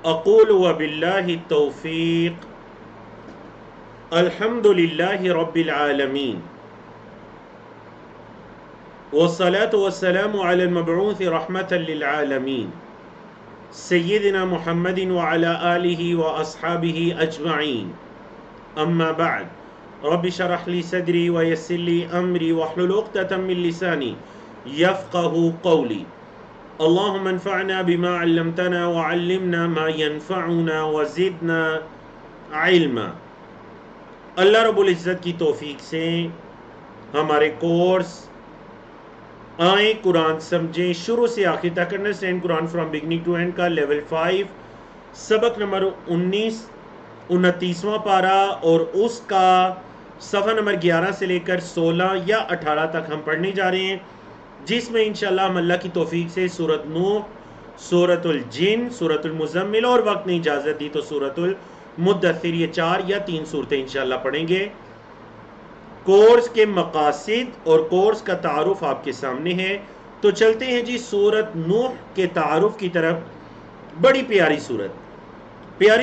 اقول وباللہ التوفیق الحمد للہ رب العالمین والصلاة والسلام على المبعوث رحمة للعالمین سیدنا محمد وعلى آلہ واصحابہ اجمعین اما بعد رب شرح لی صدری ویسر لی امری واحلل عقدۃ من لسانی یفقہ قولی اللہم انفعنا بما علمتنا وعلمنا ما ينفعنا وزدنا علما۔ اللہ رب العزت کی توفیق سے ہمارے کورس آئیں قرآن سمجھیں شروع سے آخر تک understand Quran from beginning to end کا لیول 5 سبق نمبر 29واں پارہ اور اس کا صفحہ نمبر 11 سے لے کر 16 یا 18 تک ہم پڑھنے جا رہے ہیں، جس میں انشاءاللہ ہم اللہ کی توفیق سے سورۃ نوح، سورۃ الجن، سورۃ المزمل اور وقت نے اجازت دی تو سورۃ المدثر، یہ 4 یا 3 صورتیں انشاءاللہ پڑھیں گے۔ کورس کے مقاصد اور کورس کا تعارف آپ کے سامنے ہے، تو چلتے ہیں جی سورۃ نوح کے تعارف کی طرف۔ بڑی پیاری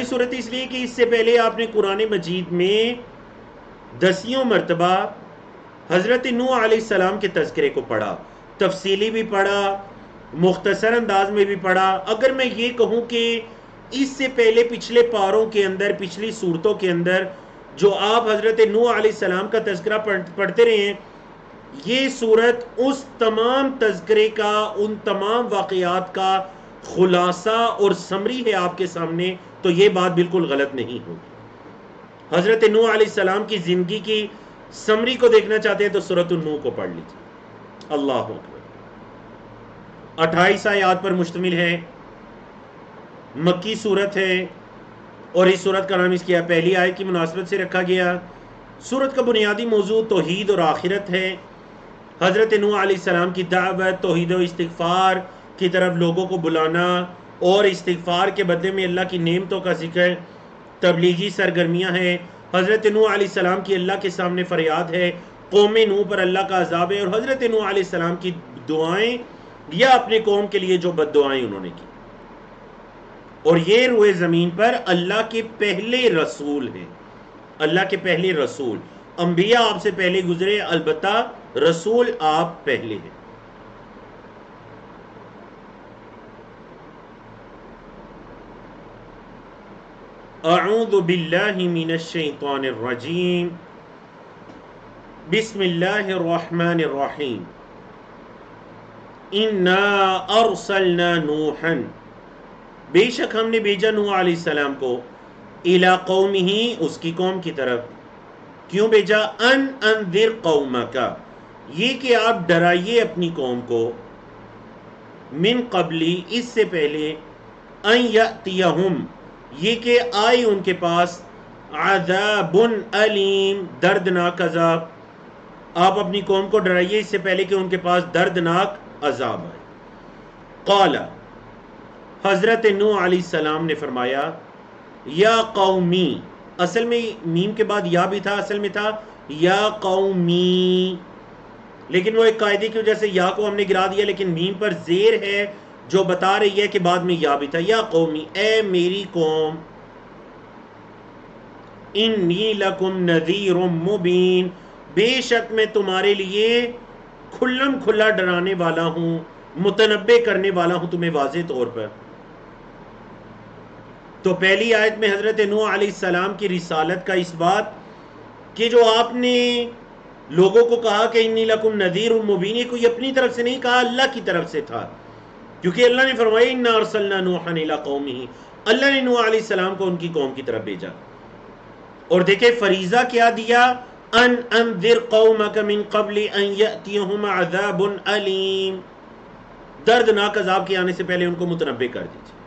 صورت اس لیے کہ اس سے پہلے آپ نے قرآن مجید میں 10 مرتبہ حضرت نوح علیہ السلام کے تذکرے کو پڑھا، تفصیلی بھی پڑھا، مختصر انداز میں بھی پڑھا۔ اگر میں یہ کہوں کہ اس سے پہلے پچھلے پاروں کے اندر، پچھلی صورتوں کے اندر جو آپ حضرت نوح علیہ السلام کا تذکرہ پڑھتے رہے ہیں، یہ صورت اس تمام تذکرے کا، ان تمام واقعات کا خلاصہ اور سمری ہے آپ کے سامنے، تو یہ بات بالکل غلط نہیں ہوگی۔ حضرت نوح علیہ السلام کی زندگی کی سمری کو دیکھنا چاہتے ہیں تو سورۃ النوح کو پڑھ لیجیے۔ اللہ اکبر۔ 28 آیات پر مشتمل ہے، مکی صورت ہے، اور اس صورت کا نام اس کی پہلی آیت کی مناسبت سے رکھا گیا۔ صورت کا بنیادی موضوع توحید اور آخرت ہے۔ حضرت نوح علیہ السلام کی دعوت، توحید و استغفار کی طرف لوگوں کو بلانا اور استغفار کے بدلے میں اللہ کی نعمتوں کا ذکر، تبلیغی سرگرمیاں ہیں۔ حضرت نوح علیہ السلام کی اللہ کے سامنے فریاد ہے، قوم نوح پر اللہ کا عذاب ہے، اور حضرت نوح علیہ السلام کی دعائیں یا اپنے قوم کے لیے جو بد دعائیں انہوں نے کی۔ اور یہ روئے زمین پر اللہ کے پہلے رسول ہیں، اللہ کے پہلے رسول۔ انبیاء آپ سے پہلے گزرے، البتہ رسول آپ پہلے ہیں۔ اعوذ باللہ من الشیطان الرجیم، بسم اللہ الرحمن الرحیم۔ انا ارسلنا نوحا، بے شک ہم نے بھیجا نوح علیہ السلام کو، الی قومہ، اس کی قوم کی طرف۔ کیوں بھیجا؟ ان انذر قومک، یہ کہ آپ ڈرائیے اپنی قوم کو، من قبلی، اس سے پہلے، ان یأتیہم، یہ کہ آئے ان کے پاس، عذاب علیم، دردناک عذاب۔ آپ اپنی قوم کو ڈرائیے اس سے پہلے کہ ان کے پاس دردناک عذاب آئے۔ قال، حضرت نوح علیہ السلام نے فرمایا، یا قومی، اصل میں میم کے بعد یا بھی تھا، اصل میں تھا یا قومی، لیکن وہ ایک قاعدے کی وجہ سے یا کو ہم نے گرا دیا، لیکن میم پر زیر ہے جو بتا رہی ہے کہ بعد میں یا بھی تھا۔ یا قومی، اے میری قوم، انی لکم نذیر مبین، بے شک میں تمہارے لیے کھلم کھلا ڈرانے والا ہوں، متنبع کرنے والا ہوں تمہیں واضح طور پر۔ تو پہلی آیت میں حضرت نوح علیہ السلام کی رسالت کا اس بات کہ جو آپ نے لوگوں کو کہا کہ انی لکم نذیر مبین، یہ کوئی اپنی طرف سے نہیں کہا، اللہ کی طرف سے تھا، کیونکہ اللہ نے فرمایا انا ارسلنا نوحا الی قومہ، اللہ نے نوح علیہ السلام کو ان کی قوم کی طرف بھیجا۔ اور دیکھیں فریضہ کیا دیا، ان انذر قومک من قبل ان یأتیہم عذاب علیم، دردناک عذاب کے آنے سے پہلے ان کو متنبع کر دیجیے۔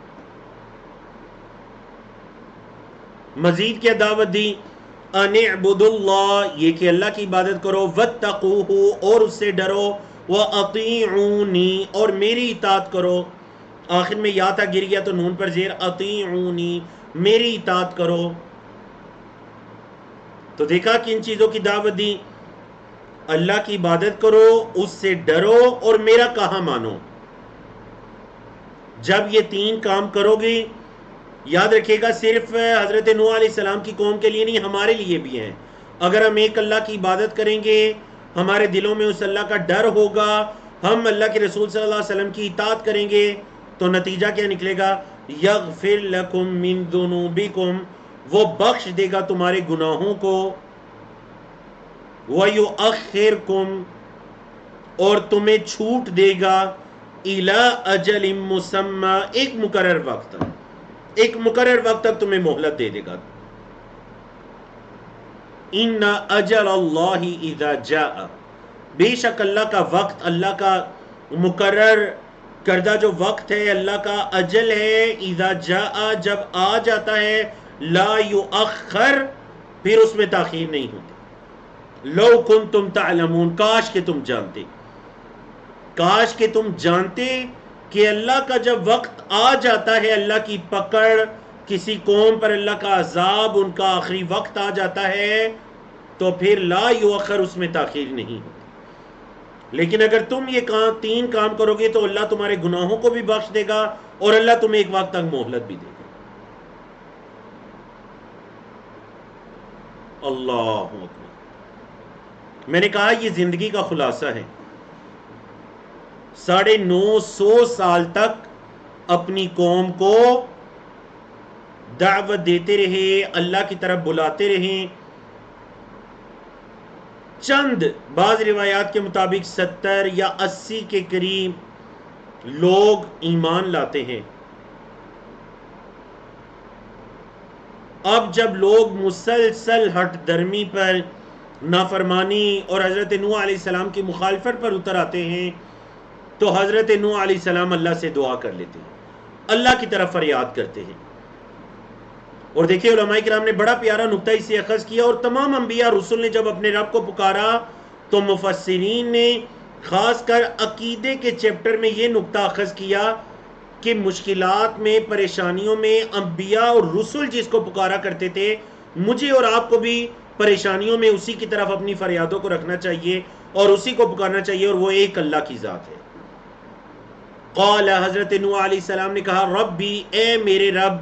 مزید کیا دعوت دی، ان اعبدوا اللہ، یہ کہ اللہ کی عبادت کرو، واتقوہ، اور اس سے ڈرو، واطیعونی، اور میری اطاعت کرو۔ آخر میں یا تھا گر گیا تو نون پر زیر، اطیعونی، میری اطاعت کرو۔ تو دیکھا کن چیزوں کی دعوت دی، اللہ کی عبادت کرو، اس سے ڈرو، اور میرا کہا مانو۔ جب یہ 3 کام کرو گے یاد رکھیے گا صرف حضرت نوح علیہ السلام کی قوم کے لیے نہیں، ہمارے لیے بھی ہیں. اگر ہم ایک اللہ کی عبادت کریں گے، ہمارے دلوں میں اس اللہ کا ڈر ہوگا، ہم اللہ کے رسول صلی اللہ علیہ وسلم کی اطاعت کریں گے، تو نتیجہ کیا نکلے گا؟ یغفر لکم من ذنوبکم، وہ بخش دے گا تمہارے گناہوں کو، وَيُؤَخِّرْكُمْ، اور تمہیں چھوٹ دے گا، إِلَىٰ أَجَلٍ مُّسَمَّىٰ، ایک مقرر وقت تک، ایک مقرر وقت تک تمہیں مہلت دے دے گا. إِنَّ أَجَلَ اللَّهِ إِذَا جَاءَ، بے شک اللہ کا وقت، اللہ کا مقرر کردہ جو وقت ہے، اللہ کا اجل ہے، اذا جاء، جب آ جاتا ہے، لا یؤخر، پھر اس میں تاخیر نہیں ہوتی. لو کنتم تعلمون، کاش کہ تم جانتے، کاش کہ تم جانتے کہ اللہ کا جب وقت آ جاتا ہے، اللہ کی پکڑ کسی قوم پر، اللہ کا عذاب، ان کا آخری وقت آ جاتا ہے، تو پھر لا یؤخر، اس میں تاخیر نہیں ہوتی. لیکن اگر تم یہ تین کام کرو گے تو اللہ تمہارے گناہوں کو بھی بخش دے گا، اور اللہ تمہیں ایک وقت تک مہلت بھی دے گا. اللہ اکبر. میں نے کہا یہ زندگی کا خلاصہ ہے. 950 سال تک اپنی قوم کو دعوت دیتے رہے، اللہ کی طرف بلاتے رہے. چند بعض روایات کے مطابق 70 یا 80 کے قریب لوگ ایمان لاتے ہیں. اب جب لوگ مسلسل ہٹ درمی پر، نافرمانی اور حضرت نوح علیہ السلام کی مخالفت پر اتر آتے ہیں، تو حضرت نوح علیہ السلام اللہ سے دعا کر لیتے ہیں، اللہ کی طرف فریاد کرتے ہیں. اور دیکھیں علماء کرام نے بڑا پیارا نقطہ اس سے اخذ کیا، اور تمام انبیاء رسول نے جب اپنے رب کو پکارا تو مفسرین نے خاص کر عقیدے کے چیپٹر میں یہ نقطہ اخذ کیا کہ مشکلات میں، پریشانیوں میں انبیاء اور رسول جس کو پکارا کرتے تھے، مجھے اور آپ کو بھی پریشانیوں میں اسی کی طرف اپنی فریادوں کو رکھنا چاہیے اور اسی کو پکارنا چاہیے، اور وہ ایک اللہ کی ذات ہے. قال، حضرت نوح علیہ السلام نے کہا، ربی، اے میرے رب،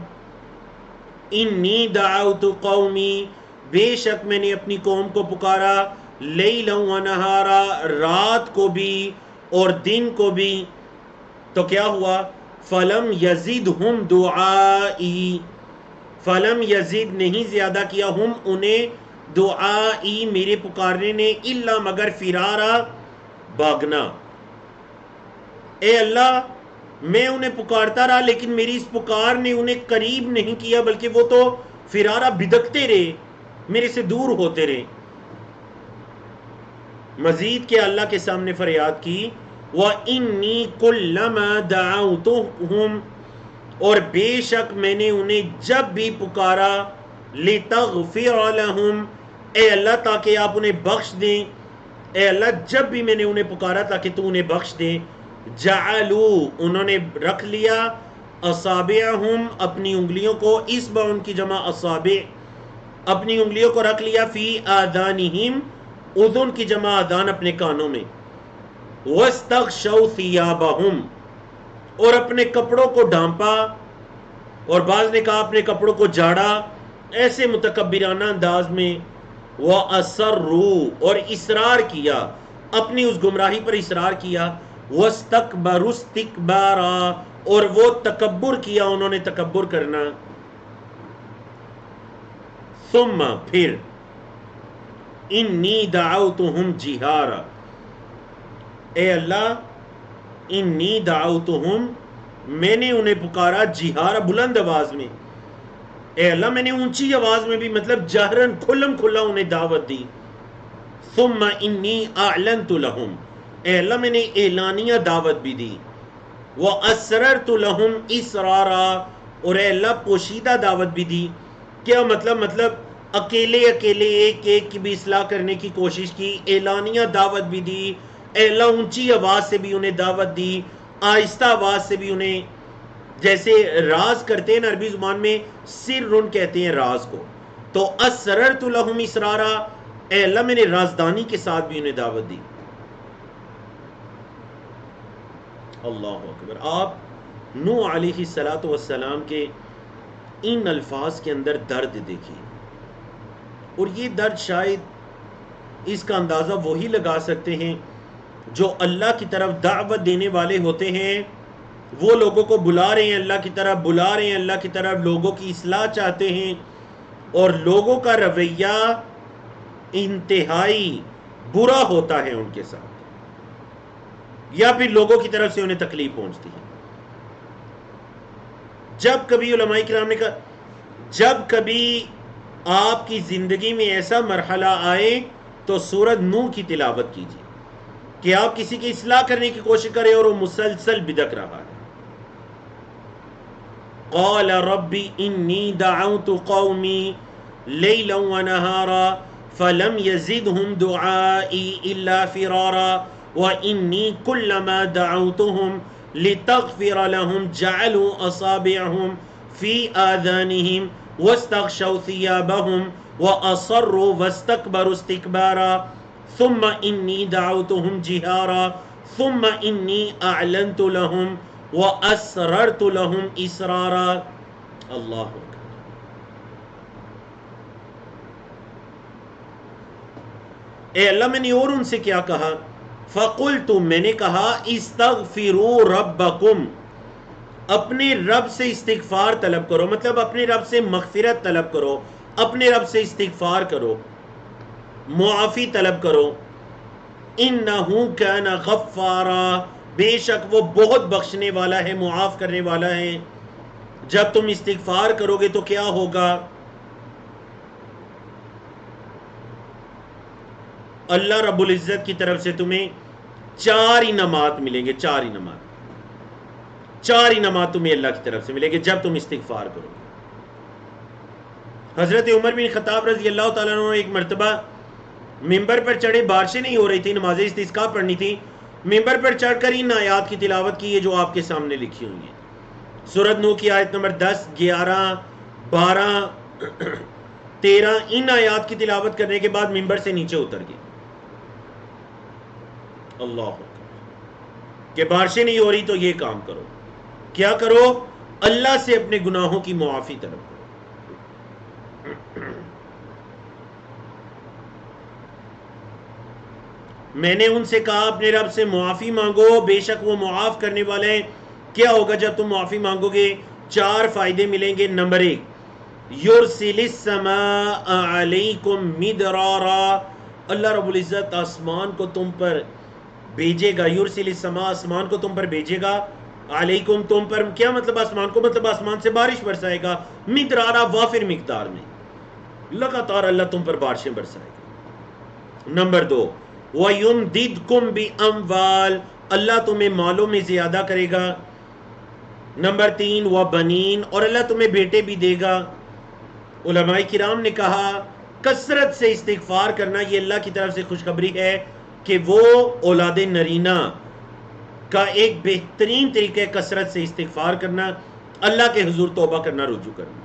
انی دعوت قومی، بے شک میں نے اپنی قوم کو پکارا، لیلا و نہارا، رات کو بھی اور دن کو بھی. تو کیا ہوا؟ فلم یزدہم دعائی، فلم یزید، نہیں زیادہ کیا، ہم انہیں، دعائی، میرے پکارنے نے، الا، مگر، فرارا، بھاگنا. اے اللہ، میں انہیں پکارتا رہا لیکن میری اس پکار نے انہیں قریب نہیں کیا، بلکہ وہ تو فرارا، بھدکتے رہے، میرے سے دور ہوتے رہے. مزید کیا اللہ کے سامنے فریاد کی، وَإِنِّي كُلَّمَا دَعَوْتُهُمْ، اور بے شک میں نے انہیں جب بھی پکارا، لِتَغْفِرَ لَهُمْ، اے اللہ تاکہ آپ انہیں بخش دیں، اے اللہ جب بھی میں نے انہیں پکارا تاکہ تو انہیں بخش دیں، جعلوا، انہوں نے رکھ لیا، اصابعہم، اپنی انگلیوں کو، اصبع ان کی جمع اصابع، اپنی انگلیوں کو رکھ لیا، فی آذانہم، اذن کی جمع آذان، اپنے کانوں میں، واستغشوا ثیابہم، اور اپنے کپڑوں کو ڈھانپا، اور بعض نے کہا اپنے کپڑوں کو جاڑا، ایسے متکبرانہ انداز میں، وَأَسَرُّوا، اور اصرار کیا، اپنی اس گمراہی پر اصرار کیا، وَاسْتَكْبَرُوا اسْتِكْبَارًا، اور وہ تکبر کیا، انہوں نے تکبر کرنا. ثم، پھر، انی دعوتہم جہارا، اے اللہ، انی دعوتہم، میں نے انہیں پکارا، جہارا، بلند آواز میں، اے اللہ میں نے اونچی آواز میں بھی، مطلب جہرن، کھلم کھلا انہیں دعوت دی. ثم انی اعلنت لہم، اے اللہ میں نے اعلانیہ دعوت بھی دی. واسررت لہم اسرارا، اور اے اللہ پوشیدہ دعوت بھی دی. کیا مطلب اکیلے اکیلے ایک ایک کی بھی اصلاح کرنے کی کوشش کی، اعلانیہ دعوت بھی دی. اے اللہ اونچی آواز سے بھی انہیں دعوت دی، آہستہ آواز سے بھی انہیں، جیسے راز کرتے ہیں نا عربی زبان میں سرن کہتے ہیں راز کو، تو اسررت لہم اسرارا، اے اللہ میں نے رازدانی کے ساتھ بھی انہیں دعوت دی. اللہ اکبر. آپ نوح علیہ السلام کے ان الفاظ کے اندر درد دیکھیے، اور یہ درد شاید اس کا اندازہ وہی لگا سکتے ہیں جو اللہ کی طرف دعوت دینے والے ہوتے ہیں. وہ لوگوں کو بلا رہے ہیں اللہ کی طرف، بلا رہے ہیں اللہ کی طرف، لوگوں کی اصلاح چاہتے ہیں، اور لوگوں کا رویہ انتہائی برا ہوتا ہے ان کے ساتھ، یا پھر لوگوں کی طرف سے انہیں تکلیف پہنچتی ہے. جب کبھی علماء کرام نے کہا جب کبھی آپ کی زندگی میں ایسا مرحلہ آئے تو سورۃ نوح کی تلاوت کیجیے کہ آپ کسی کی اصلاح کرنے کی کوشش کریں اور وہ مسلسل بدک رہا ہے. قال رب انی دعوت قومی لیلا ونہارا فلم يزدهم دعائی الا فرارا وانی کلما دعوتهم لتغفر لهم جعلوا اصابعهم في آذانهم واستغشوا ثيابهم واصروا واستكبروا استكبارا ثم انی دعوتهم جہارا ثم انی اعلنت لهم واسررت لهم اسرارا. اللہ اکبر. اے اللہ میں نے اور ان سے کیا کہا؟ فقلت میں نے کہا استغفروا ربکم، اپنے رب سے استغفار طلب کرو، مطلب اپنے رب سے مغفرت طلب کرو، اپنے رب سے استغفار کرو، معافی طلب کرو. انہو کان غفارا، بے شک وہ بہت بخشنے والا ہے، معاف کرنے والا ہے. جب تم استغفار کرو گے تو کیا ہوگا؟ اللہ رب العزت کی طرف سے تمہیں 4 انعامات ملیں گے. 4 انعامات تمہیں اللہ کی طرف سے ملیں گے جب تم استغفار کرو گے. حضرت عمر بن خطاب رضی اللہ تعالیٰ عنہ ایک مرتبہ ممبر پر چڑھے، بارشیں نہیں ہو رہی تھی، نماز استسقاء پڑھنی تھی. ممبر پر چڑھ کر ان آیات کی تلاوت کی ہے جو آپ کے سامنے لکھی ہوئی ہیں. سورۃ نوح کی آیت نمبر 10، 11، 12، 13. ان آیات کی تلاوت کرنے کے بعد ممبر سے نیچے اتر گئے. اللہ اکبر. کہ بارشیں نہیں ہو رہی تو یہ کام کرو. کیا کرو؟ اللہ سے اپنے گناہوں کی معافی طلب کرو. میں نے ان سے کہا اپنے رب سے معافی مانگو، بے شک وہ معاف کرنے والے ہیں. کیا ہوگا جب تم معافی مانگو گے؟ 4 فائدے ملیں گے. نمبر 1، یرسل السماء علیکم مدرارا، اللہ رب العزت آسمان کو تم پر بھیجے گا. یرسل السماء، آسمان کو تم پر بھیجے گا. علیکم، تم پر. کیا مطلب آسمان کو؟ مطلب آسمان سے بارش برسائے گا. مدرارا، وافر مقدار میں، لگاتار اللہ تم پر بارشیں برسائے گا. نمبر 2، وَيُمْدِدْكُمْ بِأَمْوَالٍ، اللہ تمہیں مالوں میں زیادہ کرے گا. نمبر 3، وَبَنِينَ، اور اللہ تمہیں بیٹے بھی دے گا. علماء کرام نے کہا کثرت سے استغفار کرنا یہ اللہ کی طرف سے خوشخبری ہے کہ وہ اولاد نرینہ کا ایک بہترین طریقہ ہے کثرت سے استغفار کرنا، اللہ کے حضور توبہ کرنا، رجوع کرنا.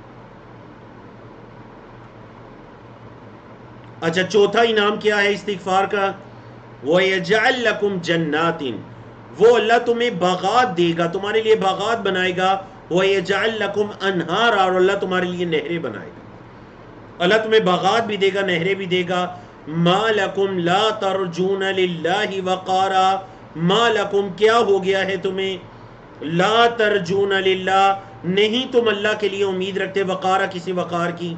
اچھا، چوتھا انعام کیا ہے استغفار کا؟ وَيَجْعَلْ لَكُمْ جَنَّاتٍ، وہ اللہ تمہیں باغات دے گا، تمہارے لیے باغات بنائے گا. وَيَجْعَلْ لَكُمْ أَنْهَارًا، اور اللہ تمہارے لیے نہریں بنائے گا. اللہ تمہیں باغات بھی دے گا، نہریں بھی دے گا. مَا لَكُمْ لَا تَرْجُونَ لِلَّهِ وَقَارًا، مَا لَكُمْ، کیا ہو گیا ہے تمہیں؟ لَا تَرْجُونَ لِلَّهِ، نہیں تم اللہ کے لیے امید رکھتے، وقارا، کسی وقار کی.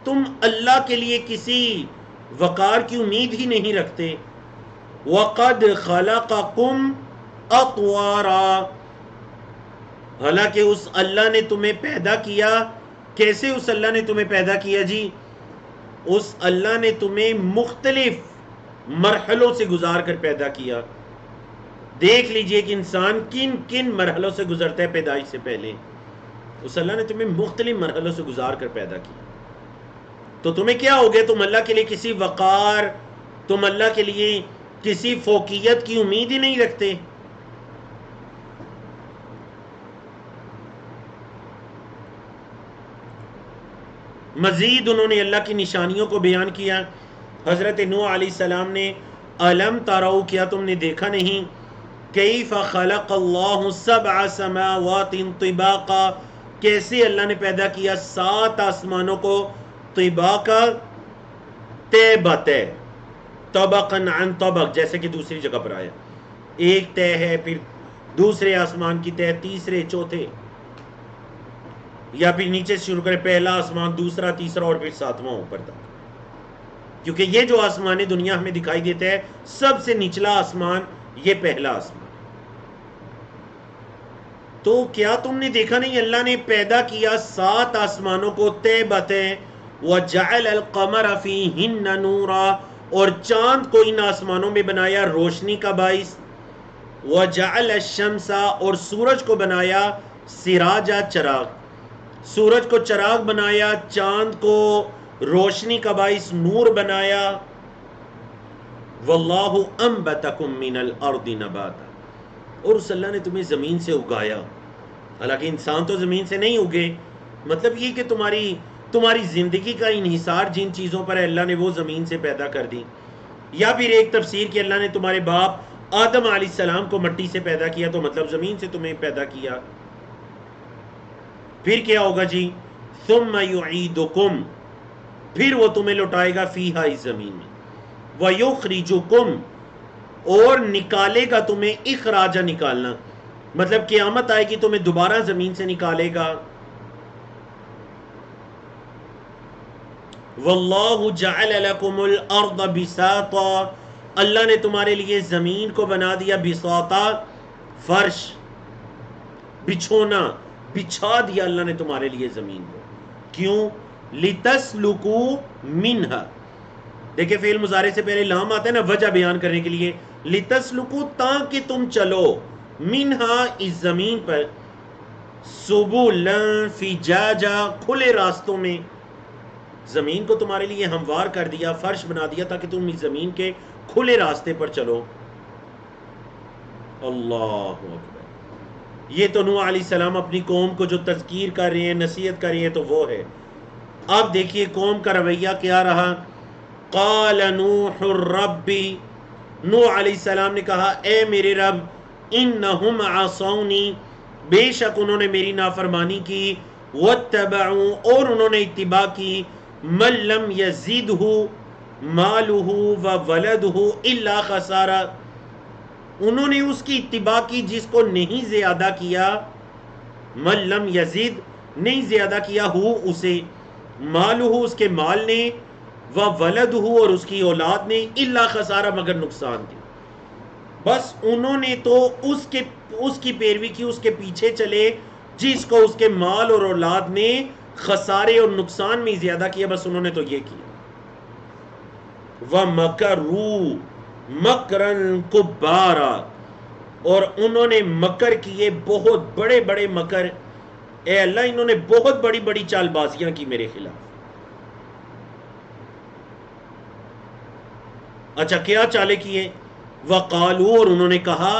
تم اللہ کے لیے کسی وقار کی امید ہی نہیں رکھتے. وَقَدْ خَلَقَكُمْ أَطْوَارًا، حالانکہ اس اللہ نے تمہیں پیدا کیا. کیسے اس اللہ نے تمہیں پیدا کیا جی؟ اس اللہ نے تمہیں مختلف مرحلوں سے گزار کر پیدا کیا. دیکھ لیجئے کہ انسان کن کن مرحلوں سے گزرتا ہے پیدائش سے پہلے. اس اللہ نے تمہیں مختلف مرحلوں سے گزار کر پیدا کیا. تو تمہیں کیا ہو گیا؟ تم اللہ کے لیے کسی وقار، تم اللہ کے لیے کسی فوقیت کی امید ہی نہیں رکھتے. مزید انہوں نے اللہ کی نشانیوں کو بیان کیا. حضرت نوح علیہ السلام نے الم تروا، کیا تم نے دیکھا نہیں؟ کیف خلق اللہ 7 سماوات طباقا، کیسے اللہ نے پیدا کیا 7 آسمانوں کو طباقا تے بتے طبقاً عن طبق، جیسے کہ دوسری جگہ پر آیا، ایک طے ہے، پھر دوسرے آسمان کی طے، تیسرے، چوتھے، یا پھر نیچے سے شروع کرے، پہلا آسمان، دوسرا، تیسرا اور پھر 7واں اوپر تک. کیونکہ یہ جو آسمان دنیا ہمیں دکھائی دیتا ہے، سب سے نچلا آسمان یہ پہلا آسمان. تو کیا تم نے دیکھا نہیں اللہ نے پیدا کیا 7 آسمانوں کو طے بتے، وجعل القمر فیہن نورا، اور چاند کو ان آسمانوں میں بنایا روشنی کا باعث، وجعل الشمس، اور سورج کو بنایا سراجا، چراغ، سورج کو چراغ بنایا، چاند کو روشنی کا باعث نور بنایا. واللہ انبتکم من الارض نباتا، اور اس اللہ نے تمہیں زمین سے اگایا. حالانکہ انسان تو زمین سے نہیں اگے، مطلب یہ کہ تمہاری زندگی کا انحصار جن چیزوں پر ہے اللہ نے وہ زمین سے پیدا کر دی. یا پھر ایک تفسیر کہ اللہ نے تمہارے باپ آدم علیہ السلام کو مٹی سے پیدا کیا، تو مطلب زمین سے تمہیں پیدا کیا. پھر کیا ہوگا جی؟ ثم یعیدکم، پھر وہ تمہیں لوٹائے گا فیہا، اس زمین میں، ویخرجکم، اور نکالے گا تمہیں، اخراجہ نکالنا، مطلب قیامت آئے گی تمہیں دوبارہ زمین سے نکالے گا. واللہ جعل لکم الارض بساطا، اللہ نے تمہارے لیے زمین کو بنا دیا بساطا، فرش، بچھونا، بچھا دیا اللہ نے تمہارے لیے زمین کو. کیوں؟ لتسلکو منہا، دیکھیں فعل مضارع سے پہلے لام آتا ہے نا وجہ بیان کرنے کے لیے، لتسلکو، تاکہ تم چلو، منہا، اس زمین پر، سبلن فجاجا، کھلے راستوں میں. زمین کو تمہارے لیے ہموار کر دیا، فرش بنا دیا تاکہ تم اس زمین کے کھلے راستے پر چلو. اللہ اکبر. یہ تو نوح علیہ السلام اپنی قوم کو جو تذکیر کر رہے ہیں، نصیحت کر رہے ہیں، تو وہ ہے. اب دیکھیے قوم کا رویہ کیا رہا. قال نوح ربی، نوح علیہ السلام نے کہا اے میرے رب، انہم عصونی، بے شک انہوں نے میری نافرمانی کی، واتبعوا، اور انہوں نے اتباع کی، من لم یزدہ مالہ وولدہ الا خسارا، انہوں نے اس کی اتباع کی جس کو نہیں زیادہ کیا، من لم یزد، نہیں زیادہ کیا، ہو اسے، مالہ، اس کے مال نے، وولدہ، اور اس کی اولاد نے، الا خسارا، مگر نقصان کی. بس انہوں نے تو اس کی پیروی کی، اس کے پیچھے چلے جس کو اس کے مال اور اولاد نے خسارے اور نقصان میں زیادہ کیا، بس انہوں نے تو یہ کیا. وَمَكَرُوا مَكْرًا كُبَّارًا، اور انہوں نے مکر کیے، بہت بڑے بڑے مکر. اے اللہ، انہوں نے بہت بڑی بڑی چال بازیاں کی میرے خلاف. اچھا کیا چالیں کیے؟ وقالو، اور انہوں نے کہا،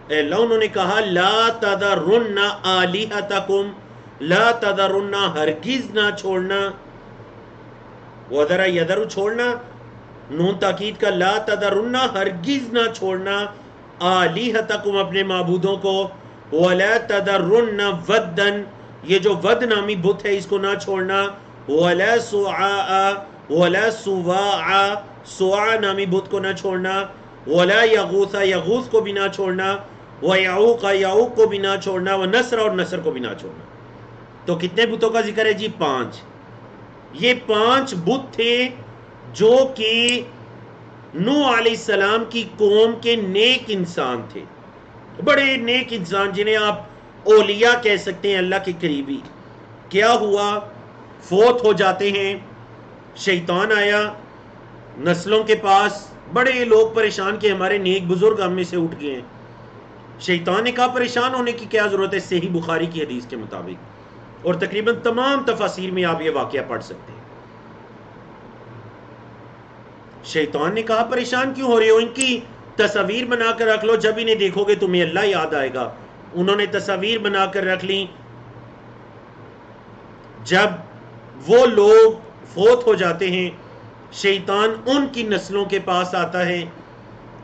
اے اللہ انہوں نے کہا، لا تذرن آلہتکم، لا تذرن، ہرگز نہ چھوڑنا، وذرا یذر، چھوڑنا، نون تاکید کا، لا تذرن، ہرگز نہ چھوڑنا، آلہتکم، اپنے معبودوں کو، ولا تذرن ودن، یہ جو ود نامی بت ہے اس کو نہ چھوڑنا، ولا سواع، ولا سواع، سواع نامی بت کو نہ چھوڑنا، ولا یغوث، یغوث کو بھی نہ چھوڑنا، ویعوق، یعوق کو بھی نہ چھوڑنا، ونصر، اور نصر کو بھی نہ چھوڑنا. تو کتنے بتوں کا ذکر ہے جی؟ 5. یہ 5 بت تھے جو کہ نوح علیہ السلام کی قوم کے نیک انسان تھے، بڑے نیک انسان جنہیں آپ اولیاء کہہ سکتے ہیں، اللہ کے قریبی. کیا ہوا؟ فوت ہو جاتے ہیں، شیطان آیا نسلوں کے پاس، بڑے لوگ پریشان کہ ہمارے نیک بزرگ ہم میں سے اٹھ گئے ہیں. شیطان نے کہا پریشان ہونے کی کیا ضرورت ہے، صحیح بخاری کی حدیث کے مطابق، اور تقریباً تمام تفاسیر میں آپ یہ واقعہ پڑھ سکتے ہیں. شیطان نے کہا پریشان کیوں ہو رہے ہو، ان کی تصاویر بنا کر رکھ لو، جب انہیں دیکھو گے تمہیں اللہ یاد آئے گا. انہوں نے تصاویر بنا کر رکھ لی. جب وہ لوگ فوت ہو جاتے ہیں، شیطان ان کی نسلوں کے پاس آتا ہے،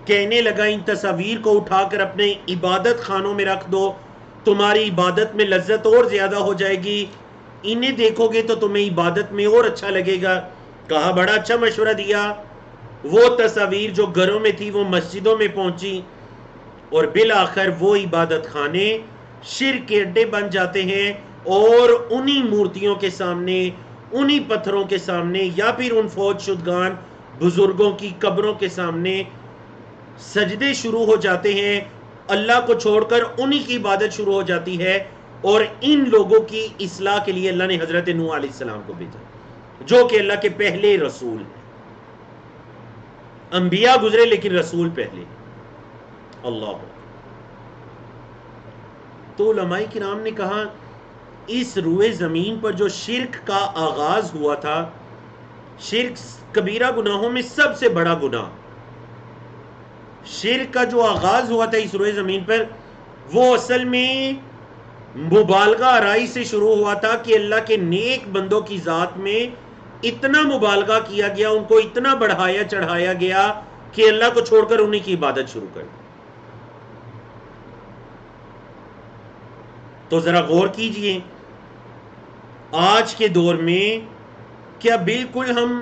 کہنے لگا ان تصاویر کو اٹھا کر اپنے عبادت خانوں میں رکھ دو تمہاری عبادت میں لذت اور زیادہ ہو جائے گی، انہیں دیکھو گے تو تمہیں عبادت میں اور اچھا لگے گا۔ کہا بڑا اچھا مشورہ دیا۔ وہ تصاویر جو گھروں میں تھی وہ مسجدوں میں پہنچی، اور بالآخر وہ عبادت خانے شرک کے اڈے بن جاتے ہیں، اور انہی مورتیوں کے سامنے، انہی پتھروں کے سامنے، یا پھر ان فوج شدگان بزرگوں کی قبروں کے سامنے سجدے شروع ہو جاتے ہیں، اللہ کو چھوڑ کر انہی کی عبادت شروع ہو جاتی ہے۔ اور ان لوگوں کی اصلاح کے لیے اللہ نے حضرت نوح علیہ السلام کو بھیجا، جو کہ اللہ کے پہلے رسول ہیں۔ انبیاء گزرے لیکن رسول پہلے۔ اللہ، تو علماء کرام نے کہا اس روئے زمین پر جو شرک کا آغاز ہوا تھا، شرک کبیرہ گناہوں میں سب سے بڑا گناہ، شرک کا جو آغاز ہوا تھا اس روئے زمین پر، وہ اصل میں مبالغہ آرائی سے شروع ہوا تھا کہ اللہ کے نیک بندوں کی ذات میں اتنا مبالغہ کیا گیا، ان کو اتنا بڑھایا چڑھایا گیا کہ اللہ کو چھوڑ کر انہی کی عبادت شروع کر دی۔ تو ذرا غور کیجئے، آج کے دور میں کیا بالکل ہم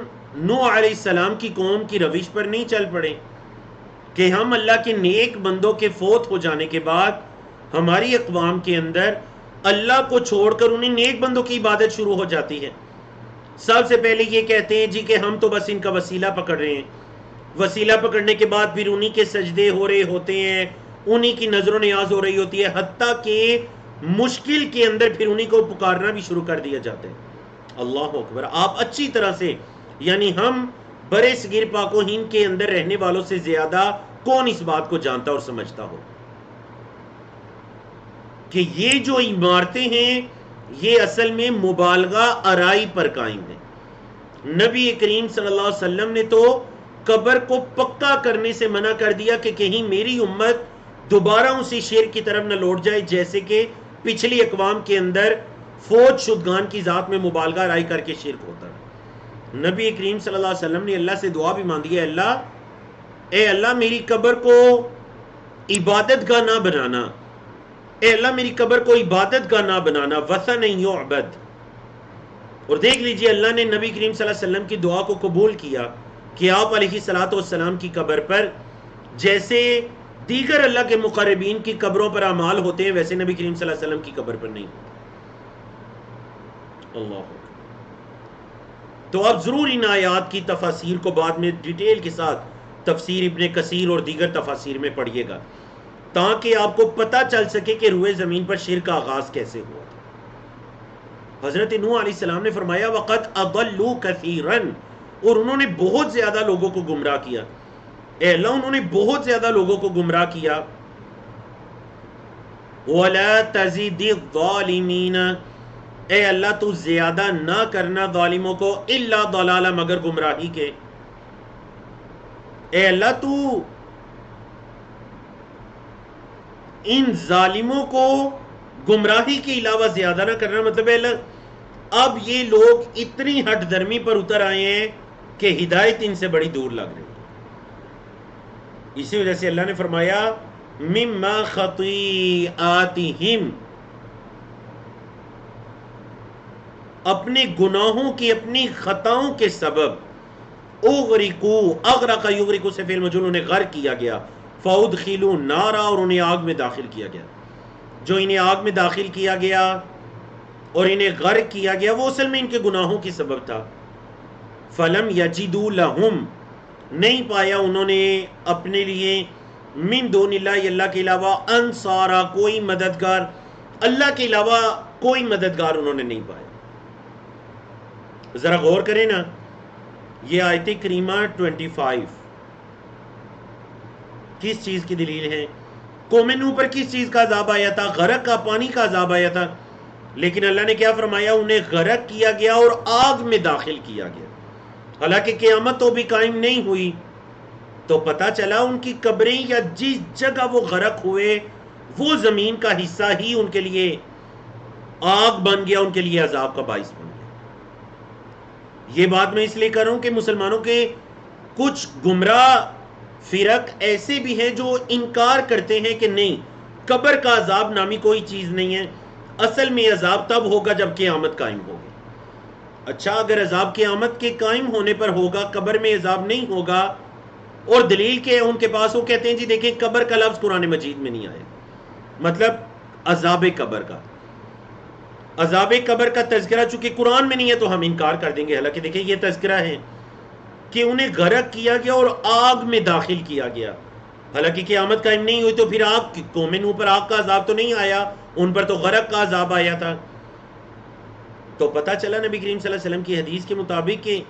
نوح علیہ السلام کی قوم کی روش پر نہیں چل پڑے کہ ہم اللہ کے نیک بندوں کے فوت ہو جانے کے بعد ہماری اقوام کے اندر اللہ کو چھوڑ کر انہیں نیک بندوں کی عبادت شروع ہو جاتی ہے؟ سب سے پہلے یہ کہتے ہیں جی کہ ہم تو بس ان کا وسیلہ پکڑ رہے ہیں، وسیلہ پکڑنے کے بعد پھر انہی کے سجدے ہو رہے ہوتے ہیں، انہی کی نظر و نیاز ہو رہی ہوتی ہے، حتیٰ کہ مشکل کے اندر پھر انہی کو پکارنا بھی شروع کر دیا جاتا ہے۔ اللہ اکبر! آپ اچھی طرح سے، یعنی ہم برے صغیر پاک و ہند کے اندر رہنے والوں سے زیادہ کون اس بات کو جانتا اور سمجھتا ہو کہ یہ جو عمارتیں ہیں یہ اصل میں مبالغہ آرائی پر قائم ہے۔ نبی کریم صلی اللہ علیہ وسلم نے تو قبر کو پکا کرنے سے منع کر دیا کہ کہیں میری امت دوبارہ اسی شرک کی طرف نہ لوٹ جائے جیسے کہ پچھلی اقوام کے اندر فوج شدگان کی ذات میں مبالغہ آرائی کر کے شرک ہوتا ہے۔ نبی کریم صلی اللہ علیہ وسلم نے اللہ سے دعا بھی مانگی ہے، اے اللہ میری قبر کو عبادت گاہ نہ بنانا، اے اللہ میری قبر کو عبادت گاہ نہ بنانا، وثن یعبد۔ اور دیکھ لیجئے اللہ نے نبی کریم صلی اللہ علیہ وسلم کی دعا کو قبول کیا کہ آپ علیہ الصلوۃ والسلام کی قبر پر جیسے دیگر اللہ کے مقربین کی قبروں پر اعمال ہوتے ہیں ویسے نبی کریم صلی اللہ علیہ وسلم کی قبر پر نہیں ہوتے۔ اللہ، تو اب ضرور ان آیات کی تفاسیر کو بعد میں ڈیٹیل کے ساتھ تفسیر ابن کثیر اور دیگر تفاسیر میں پڑھیے گا تاکہ آپ کو پتہ چل سکے کہ روئے زمین پر شرک کا آغاز کیسے ہوا تھا۔ حضرت نوح علیہ السلام نے فرمایا وَقَدْ أَضَلُّوا كَثِيرًا، اور انہوں نے بہت زیادہ لوگوں کو گمراہ کیا۔ اے اللہ انہوں نے بہت زیادہ لوگوں کو گمراہ کیا۔ وَلَا تَزِدِ الظَّالِمِينَ، اے اللہ تو زیادہ نہ کرنا ظالموں کو الا ضلالا، مگر گمراہی کے۔ اے اللہ تو ان ظالموں کو گمراہی کے علاوہ زیادہ نہ کرنا، مطلب ہے اللہ اب یہ لوگ اتنی ہٹ درمی پر اتر آئے ہیں کہ ہدایت ان سے بڑی دور لگ رہی ہے۔ اسی وجہ سے اللہ نے فرمایا مما خطیئاتہم، اپنے گناہوں کی، اپنی خطاؤں کے سبب اغرقو، اغرق یغرقو سے فعل مجہول، انہیں غرق کیا گیا، فادخلوا نارا، اور انہیں آگ میں داخل کیا گیا۔ جو انہیں آگ میں داخل کیا گیا اور انہیں غرق کیا گیا وہ اصل میں ان کے گناہوں کی سبب تھا۔ فلم یجدوا لہم، نہیں پایا انہوں نے اپنے لیے من دون اللہ، اللہ کے علاوہ انصارا، کوئی مددگار، اللہ کے علاوہ کوئی مددگار انہوں نے نہیں پایا۔ ذرا غور کریں نا، یہ آیت کریمہ 25 کس چیز کی دلیل ہے؟ قوم نوح پر کس چیز کا عذاب آیا تھا؟ غرق کا، پانی کا عذاب آیا تھا، لیکن اللہ نے کیا فرمایا؟ انہیں غرق کیا گیا اور آگ میں داخل کیا گیا۔ حالانکہ قیامت تو بھی قائم نہیں ہوئی، تو پتہ چلا ان کی قبریں یا جس جگہ وہ غرق ہوئے وہ زمین کا حصہ ہی ان کے لیے آگ بن گیا، ان کے لیے عذاب کا باعث بن گیا۔ یہ بات میں اس لیے کر رہا ہوں کہ مسلمانوں کے کچھ گمراہ فرق ایسے بھی ہیں جو انکار کرتے ہیں کہ نہیں، قبر کا عذاب نامی کوئی چیز نہیں ہے. اصل میں عذاب تب ہوگا جب قیامت قائم ہوگی. اچھا اگر عذاب قیامت کے قائم ہونے پر ہوگا, قبر میں عذاب نہیں ہوگا, اور دلیل کے ان کے پاس, وہ کہتے ہیں جی دیکھیں قبر کا لفظ قرآن مجید میں نہیں آیا, مطلب عذاب قبر کا. عذاب قبر کا تذکرہ چونکہ قرآن میں نہیں ہے تو ہم انکار کر دیں گے. حالانکہ دیکھیں یہ تذکرہ ہے کہ انہیں غرق کیا گیا اور آگ میں داخل کیا گیا. حالانکہ قیامت قائم نہیں ہوئی تو پھر آگ, قوم نوح پر آگ کا عذاب تو نہیں آیا, ان پر تو غرق کا عذاب آیا تھا. تو پتہ چلا نبی کریم صلی اللہ علیہ وسلم کی حدیث کے مطابق کہ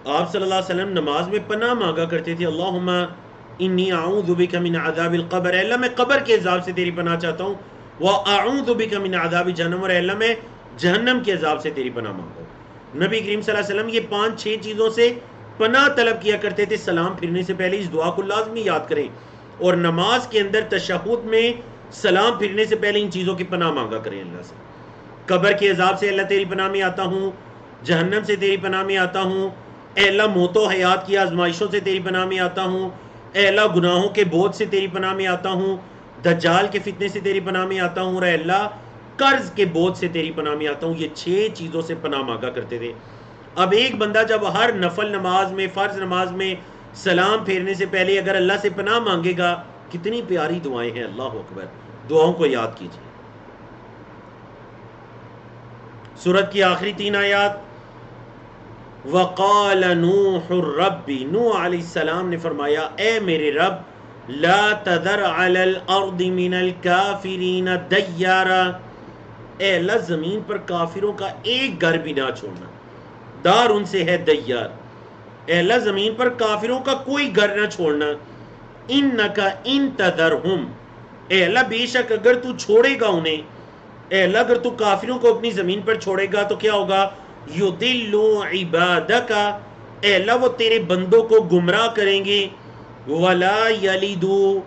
آپ صلی اللہ علیہ وسلم نماز میں پناہ مانگا کرتے تھے, اللہم انی اعوذ بک من عذاب القبر, اللہ میں قبر کے عذاب سے تیری پناہ چاہتا ہوں, واعوذ بک من عذاب جہنم, اور اللہ میں جہنم کے عذاب سے تیری پناہ مانگتا ہوں. نبی کریم صلی اللہ علیہ وسلم یہ 5-6 چیزوں سے پناہ طلب کیا کرتے تھے. سلام پھرنے سے پہلے اس دعا کو لازمی یاد کریں, اور نماز کے اندر تشہد میں سلام پھرنے سے پہلے ان چیزوں کی پناہ مانگا کریں اللہ سے. قبر کے عذاب سے اللہ تیری پناہ میں آتا ہوں, جہنم سے تیری پناہ میں آتا ہوں, اے اللہ موت و حیات کی آزمائشوں سے تیری پناہ میں آتا ہوں, اے اللہ گناہوں کے بوجھ سے تیری پناہ میں آتا ہوں, دجال کے فتنے سے تیری پناہ میں آتا ہوں, اور اے اللہ قرض کے بوجھ سے تیری پناہ میں آتا ہوں. یہ 6 چیزوں سے پناہ مانگا کرتے تھے. اب ایک بندہ جب ہر نفل نماز میں, فرض نماز میں سلام پھیرنے سے پہلے اگر اللہ سے پناہ مانگے گا, کتنی پیاری دعائیں ہیں, اللہ اکبر. دعاؤں کو یاد کیجیے. سورت کی آخری 3 آیات, وقال نوح ربی, نوح علیہ السلام نے فرمایا اے میرے رب, لا تذر علی الارض من الکافرین دیارا, اے اللہ زمین پر کافروں کا ایک گھر بھی نہ چھوڑنا. دار ان سے ہے دیار, اے اللہ زمین پر کافروں کا کوئی گھر نہ چھوڑنا. انکا ان تذرہم, اے اللہ بے شک اگر تو چھوڑے گا انہیں, اے اللہ اگر تو کافروں کو اپنی زمین پر چھوڑے گا تو کیا ہوگا, یضلوا عبادک, اے اللہ وہ تیرے بندوں کو گمراہ کریں گے, ولا یلدوا,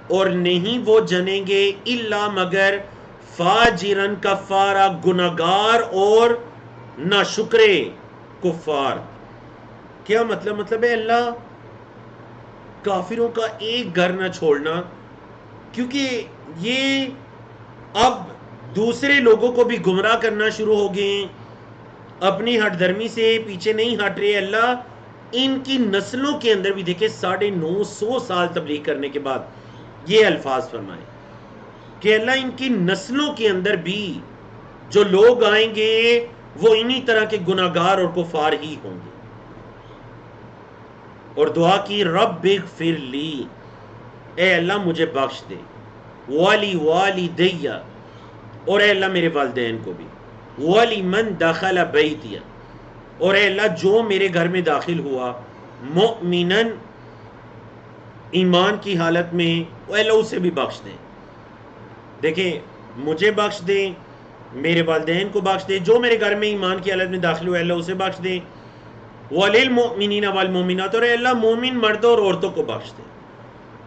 اور نہیں وہ جنیں گے, الا مگر, فاجرن کفارا, گناہگار اور ناشکرے کفار. کیا مطلب ہے اللہ کافروں کا ایک گھر نہ چھوڑنا, کیونکہ یہ اب دوسرے لوگوں کو بھی گمراہ کرنا شروع ہو گئے ہیں, اپنی ہٹ دھرمی سے پیچھے نہیں ہٹ رہے. اللہ ان کی نسلوں کے اندر بھی دیکھیں 950 سال تبلیغ کرنے کے بعد یہ الفاظ فرمائے کہ اللہ ان کی نسلوں کے اندر بھی جو لوگ آئیں گے وہ انہی طرح کے گناہگار اور کفار ہی ہوں گے. اور دعا کی, رب اغفر لی, اے اللہ مجھے بخش دے, والی والدی, اور اے اللہ میرے والدین کو بھی, ولی من دخل بیتی, اور اے اللہ جو میرے گھر میں داخل ہوا, مؤمنن, ایمان کی حالت میں, اے اللہ اسے بھی بخش دیں. دیکھیں مجھے بخش دیں, میرے والدین کو بخش دیں, جو میرے گھر میں ایمان کی حالت میں داخل ہوا اللہ اسے بخش دیں. وللمؤمنین والمؤمنات, اور اے اللہ مومن مردوں اور عورتوں کو بخش دیں.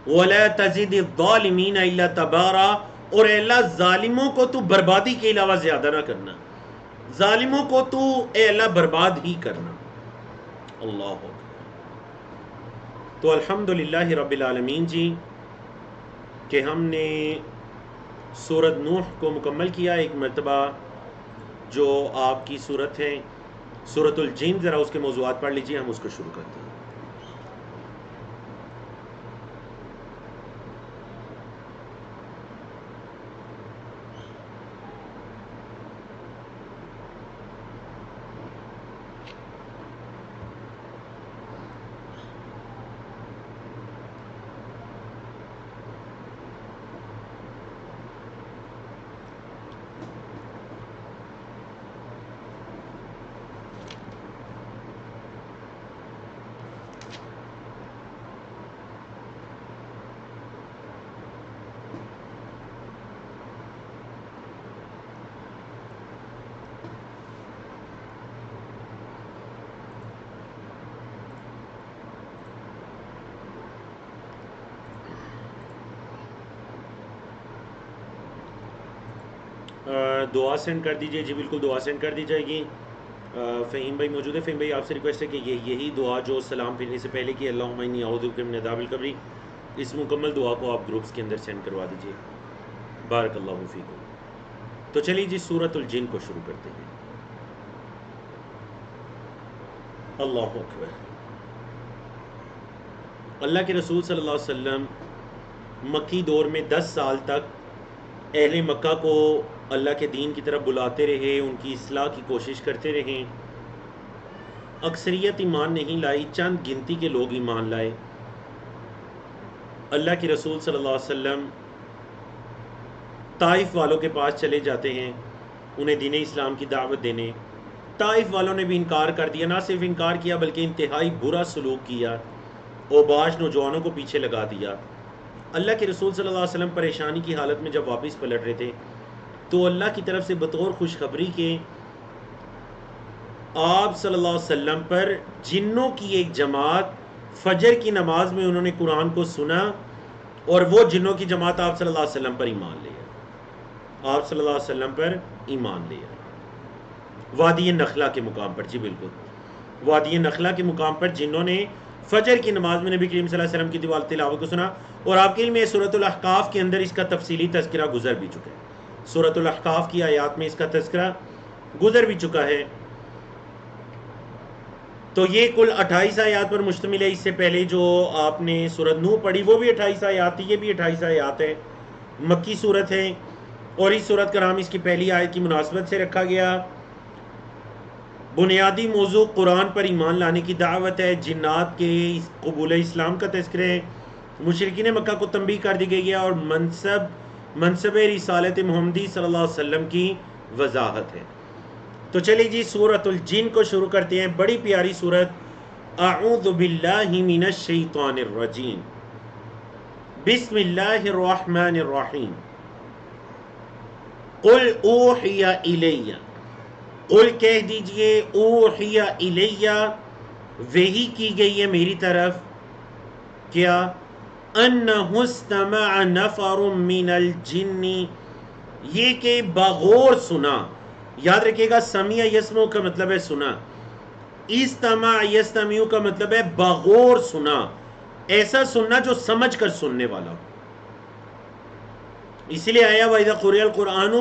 ولا تزد الظالمین الا تبارا, اور اے اللہ ظالموں کو تو بربادی کے علاوہ زیادہ نہ کرنا, ظالموں کو تو اے اللہ برباد ہی کرنا. اللہ اکبر. تو الحمدللہ رب العالمین جی کہ ہم نے سورت نوح کو مکمل کیا. ایک مرتبہ جو آپ کی سورت ہے سورت الجن, ذرا اس کے موضوعات پڑھ لیجئے, ہم اس کو شروع کرتے ہیں. دعا سینڈ کر دیجئے. جی بالکل دعا سینڈ کر دی جائے گی. فہیم بھائی موجود ہے. فہیم بھائی آپ سے ریکویسٹ ہے کہ یہی دعا جو سلام پھرنے سے پہلے کی, اللہم انی اعوذ بک من عذاب القبر, اس مکمل دعا کو آپ گروپس کے اندر سینڈ کروا دیجیے. بارک اللہ فیکم. تو چلیے جی سورۃ الجن کو شروع کرتے ہیں. اللہ اکبر. اللہ کے رسول صلی اللہ علیہ وسلم مکی دور میں 10 سال تک اہل مکہ کو اللہ کے دین کی طرف بلاتے رہے، ان کی اصلاح کی کوشش کرتے رہے. اکثریت ایمان نہیں لائی، چند گنتی کے لوگ ایمان لائے. اللہ کے رسول صلی اللہ علیہ وسلم طائف والوں کے پاس چلے جاتے ہیں انہیں دین اسلام کی دعوت دینے. طائف والوں نے بھی انکار کر دیا، نہ صرف انکار کیا بلکہ انتہائی برا سلوک کیا، اوباش نوجوانوں کو پیچھے لگا دیا. اللہ کے رسول صلی اللہ علیہ وسلم پریشانی کی حالت میں جب واپس پلٹ رہے تھے تو اللہ کی طرف سے بطور خوشخبری کے آپ صلی اللہ علیہ وسلم پر جنوں کی ایک جماعت فجر کی نماز میں انہوں نے قرآن کو سنا، اور وہ جنوں کی جماعت آپ صلی اللہ علیہ وسلم پر ایمان لے آئے. آپ صلی اللہ علیہ وسلم پر ایمان لے آئے وادی نخلا کے مقام پر. جی بالکل، وادی نخلا کے مقام پر جنہوں نے فجر کی نماز میں نبی کریم صلی اللہ علیہ وسلم کی دیوال تلاوت کو سنا. اور آپ کے علم میں سورۃ الاحقاف کے اندر اس کا تفصیلی تذکرہ گزر بھی چکا ہے. سورۃ الاحقاف کی آیات میں اس کا تذکرہ گزر بھی چکا ہے. تو یہ کل 28 آیات پر مشتمل ہے. اس سے پہلے جو آپ نے سورۃ نوح پڑھی وہ بھی 28 آیات تھی، یہ بھی 28 آیات ہے. مکی سورت ہے اور اس سورت کا نام اس کی پہلی آیت کی مناسبت سے رکھا گیا. بنیادی موضوع قرآن پر ایمان لانے کی دعوت ہے، جنات کے قبول اسلام کا تذکرہ ہے، مشرکین مکہ کو تنبیہ کر دی گئی ہے، اور منصب رسالت محمدی صلی اللہ علیہ وسلم کی وضاحت ہے. تو چلیے جی سورۃ الجن کو شروع کرتے ہیں. بڑی پیاری سورت. اعوذ باللہ من الشیطان الرجیم، بسم اللہ الرحمن الرحیم. قل اوحی الی، قل کہہ دیجئے، اوحی الی، وحی کی گئی ہے میری طرف. کیا؟ انہ استمع نفر من الجن، یہ کہ بغور سنا. یاد رکھیے گا سمیع یسمع کا مطلب ہے سنا، استمع یستمع کا مطلب ہے بغور سنا، ایسا سننا جو سمجھ کر سننے والا ہو. اسی لیے آیا وَإِذَا قُرِئَ الْقُرْآنُ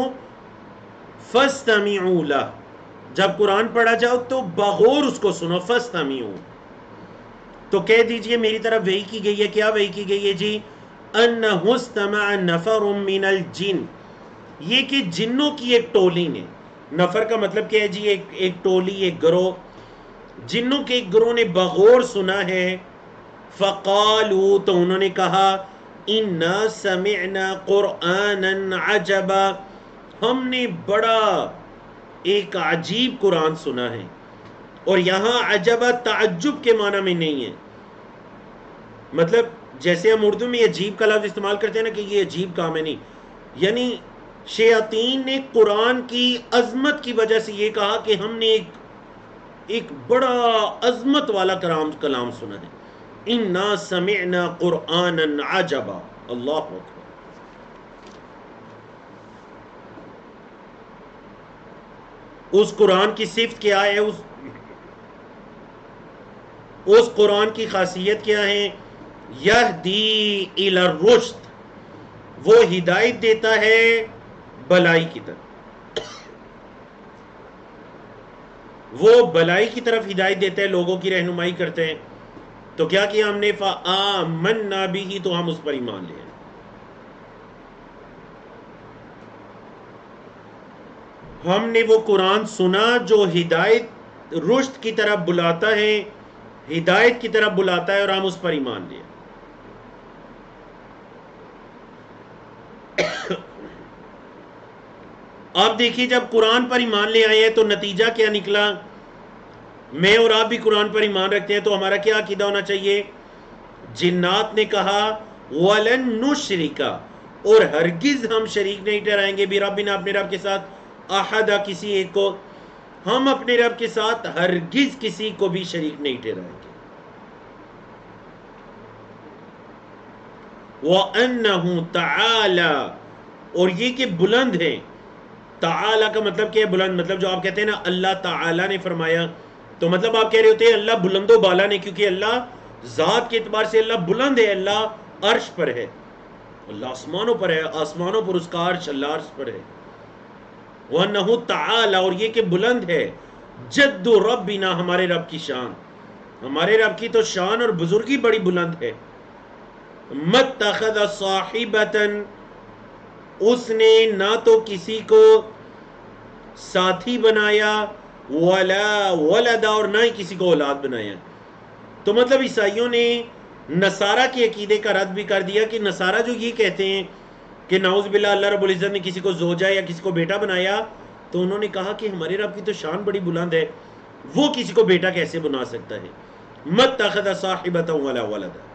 فَاسْتَمِعُوا لَهُ، جب قرآن پڑھا جاؤ تو بغور اس کو سنو. فَاسْتَمِعُوا، تو کہہ دیجئے میری طرف وحی کی گئی ہے. کیا وحی کی گئی ہے جی؟ اَنَّهُ اسْتَمَعَ نَفَرٌ مِّنَ الْجِنِّ، یہ کہ جنوں کی ایک ٹولی نے. نفر کا مطلب کیا ہے جی؟ ایک ٹولی، ایک گروہ. جنوں کے ایک گروہ نے بغور سنا ہے. فَقَالُوا، تو انہوں نے کہا، اِنَّا سَمِعْنَا قُرْآنًا عَجَبًا، ہم نے بڑا ایک عجیب قرآن سنا ہے. اور یہاں عجبہ تعجب کے معنی میں نہیں ہے، مطلب جیسے ہم اردو میں عجیب کا لفظ استعمال کرتے ہیں نا کہ یہ عجیب کام ہے، نہیں. یعنی شیاطین نے قرآن کی عظمت کی وجہ سے یہ کہا کہ ہم نے ایک بڑا عظمت والا کلام سنا ہے. اِنَّا سَمِعْنَا قُرْآنًا عَجَبًا. اللہ اکبر. اس قرآن کی صفت کیا ہے؟ اس قرآن کی خاصیت کیا ہے؟ یہدی الی الرشد، وہ ہدایت دیتا ہے بلائی کی طرف. وہ بلائی کی طرف ہدایت دیتا ہے، لوگوں کی رہنمائی کرتے ہیں. تو کیا کیا ہم نے؟ فآمنا بہ، تو ہم اس پر ایمان لے آئے. ہم نے وہ قرآن سنا جو ہدایت رشد کی طرف بلاتا ہے، ہدایت کی طرف بلاتا ہے، اور ہم اس پر ایمان لے آئے. آپ دیکھیے جب قرآن پر ایمان لے آئے ہیں تو نتیجہ کیا نکلا؟ میں اور آپ بھی قرآن پر ایمان رکھتے ہیں تو ہمارا کیا عقیدہ ہونا چاہیے؟ جنات نے کہا وَلَن نُشْرِكَ، اور ہرگز ہم شریک نہیں ٹھہرائیں گے بِرَبِّنَا، اپنے رب کے ساتھ، احدا، کسی ایک کو. ہم اپنے رب کے ساتھ ہرگز کسی کو بھی شریک نہیں ٹھہرائیں گے. وَأَنَّهُ تَعَالَى، اور یہ کہ بلند ہے. تعالی کا مطلب کیا ہے؟ بلند. مطلب جو آپ کہتے ہیں نا اللہ تعالی نے فرمایا، تو مطلب آپ کہہ رہے ہوتے ہیں اللہ بلند و بالا نے، کیونکہ اللہ ذات کے اعتبار سے اللہ بلند ہے، اللہ عرش پر ہے، اللہ آسمانوں پر ہے، آسمانوں پر اس کا عرش، اللہ عرش پر ہے۔ وَأَنَّهُ تَعَالَى، اور یہ کہ بلند ہے، جد ربنا، ہمارے رب کی شان، ہمارے رب کی تو شان اور بزرگی بڑی بلند ہے۔ مَتَّخَذَ صَاحِبَةً، اس نے نہ تو کسی کو ساتھی بنایا، ولا ولدا، اور نہ ہی کسی کو اولاد بنایا۔ تو مطلب عیسائیوں نے نصارہ کے عقیدے کا رد بھی کر دیا کہ نصارہ جو یہ کہتے ہیں کہ نعوذ باللہ اللہ رب العزت نے کسی کو زوجہ یا کسی کو بیٹا بنایا، تو انہوں نے کہا کہ ہمارے رب کی تو شان بڑی بلند ہے، وہ کسی کو بیٹا کیسے بنا سکتا ہے؟ مَتَّخَذَ صَاحِبَةً وَلَا وَلَدًا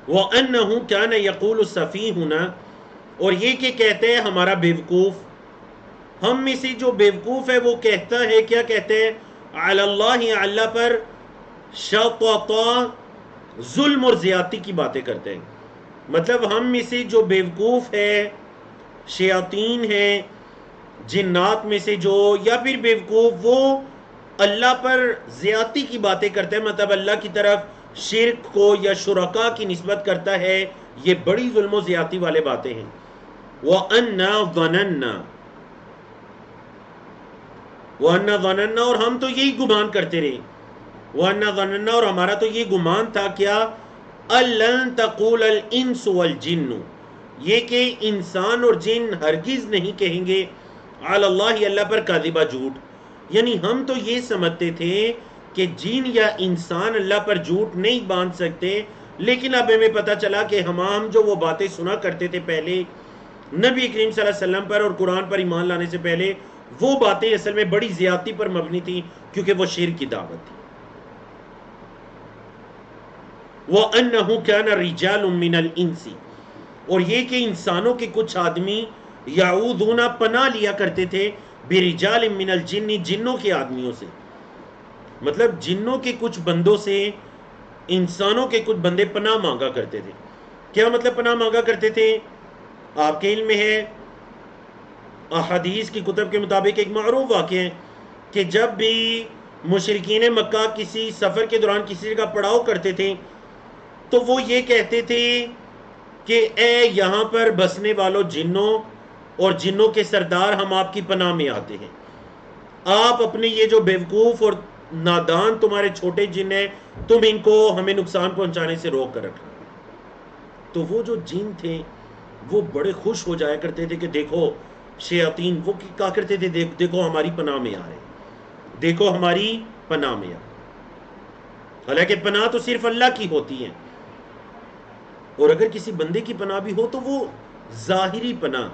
وَأَنَّهُ كَانَ يَقُولُ سَفِيهُنَا، اور یہ کہ کہتے ہیں ہمارا بیوقوف، ہم میں سے جو بیوقوف ہے وہ کہتا ہے، کیا کہتے ہیں؟ علی اللہ، اللہ پر، شططا، ظلم اور زیادتی کی باتیں کرتے ہیں۔ مطلب ہم میں سے جو بیوقوف ہے، شیاطین ہے، جنات میں سے جو، یا پھر بیوقوف وہ اللہ پر زیادتی کی باتیں کرتے ہیں، مطلب اللہ کی طرف شرک کو یا شرکا کی نسبت کرتا ہے، یہ بڑی ظلم و زیادتی والے باتیں ہیں۔ وَأَنَّا ظَنَنَّا، وَأَنَّا ظَنَنَّا، اور ہم تو یہی گمان کرتے رہے، وَأَنَّا ظَنَنَّا، اور ہمارا تو یہ گمان تھا، کیا؟ أَلَّن تَقُولَ الْإِنسُ وَالْجِنُّ، یہ کہ انسان اور جن ہرگز نہیں کہیں گے علی اللہ، اللہ پر، کاذبہ، جھوٹ۔ یعنی ہم تو یہ سمجھتے تھے کہ جن یا انسان اللہ پر جھوٹ نہیں باندھ سکتے، لیکن اب ہمیں پتہ چلا کہ ہم جو وہ باتیں سنا کرتے تھے پہلے نبی کریم صلی اللہ علیہ وسلم پر اور قرآن پر ایمان لانے سے پہلے، وہ باتیں اصل میں بڑی زیادتی پر مبنی تھی، کیونکہ وہ شرک کی دعوت تھی۔ وَأَنَّهُ كَانَ رِجَالٌ مِّنَ الْإِنسِ، اور یہ کہ انسانوں کے کچھ آدمی یعوذون، پناہ لیا کرتے تھے، بِرِجَالٍ مِّنَ الْجِنِّ، جنوں کے آدمیوں سے، مطلب جنوں کے کچھ بندوں سے انسانوں کے کچھ بندے پناہ مانگا کرتے تھے۔ کیا مطلب پناہ مانگا کرتے تھے؟ آپ کے علم میں ہے، احادیث کی کتب کے مطابق ایک معروف واقعہ ہے کہ جب بھی مشرکین مکہ کسی سفر کے دوران کسی جگہ پڑاؤ کرتے تھے تو وہ یہ کہتے تھے کہ اے یہاں پر بسنے والوں جنوں اور جنوں کے سردار، ہم آپ کی پناہ میں آتے ہیں، آپ اپنے یہ جو بیوقوف اور نادان تمہارے چھوٹے جن ہیں، تم ان کو ہمیں نقصان پہنچانے سے روک کر رکھنا۔ تو وہ جو جن تھے وہ بڑے خوش ہو جایا کرتے تھے کہ دیکھو شیاطین، وہ کہا کرتے تھے دیکھو ہماری پناہ میں آ رہے ہیں، دیکھو ہماری پناہ میں آ رہے ہیں۔ حالانکہ پناہ تو صرف اللہ کی ہوتی ہے، اور اگر کسی بندے کی پناہ بھی ہو تو وہ ظاہری پناہ،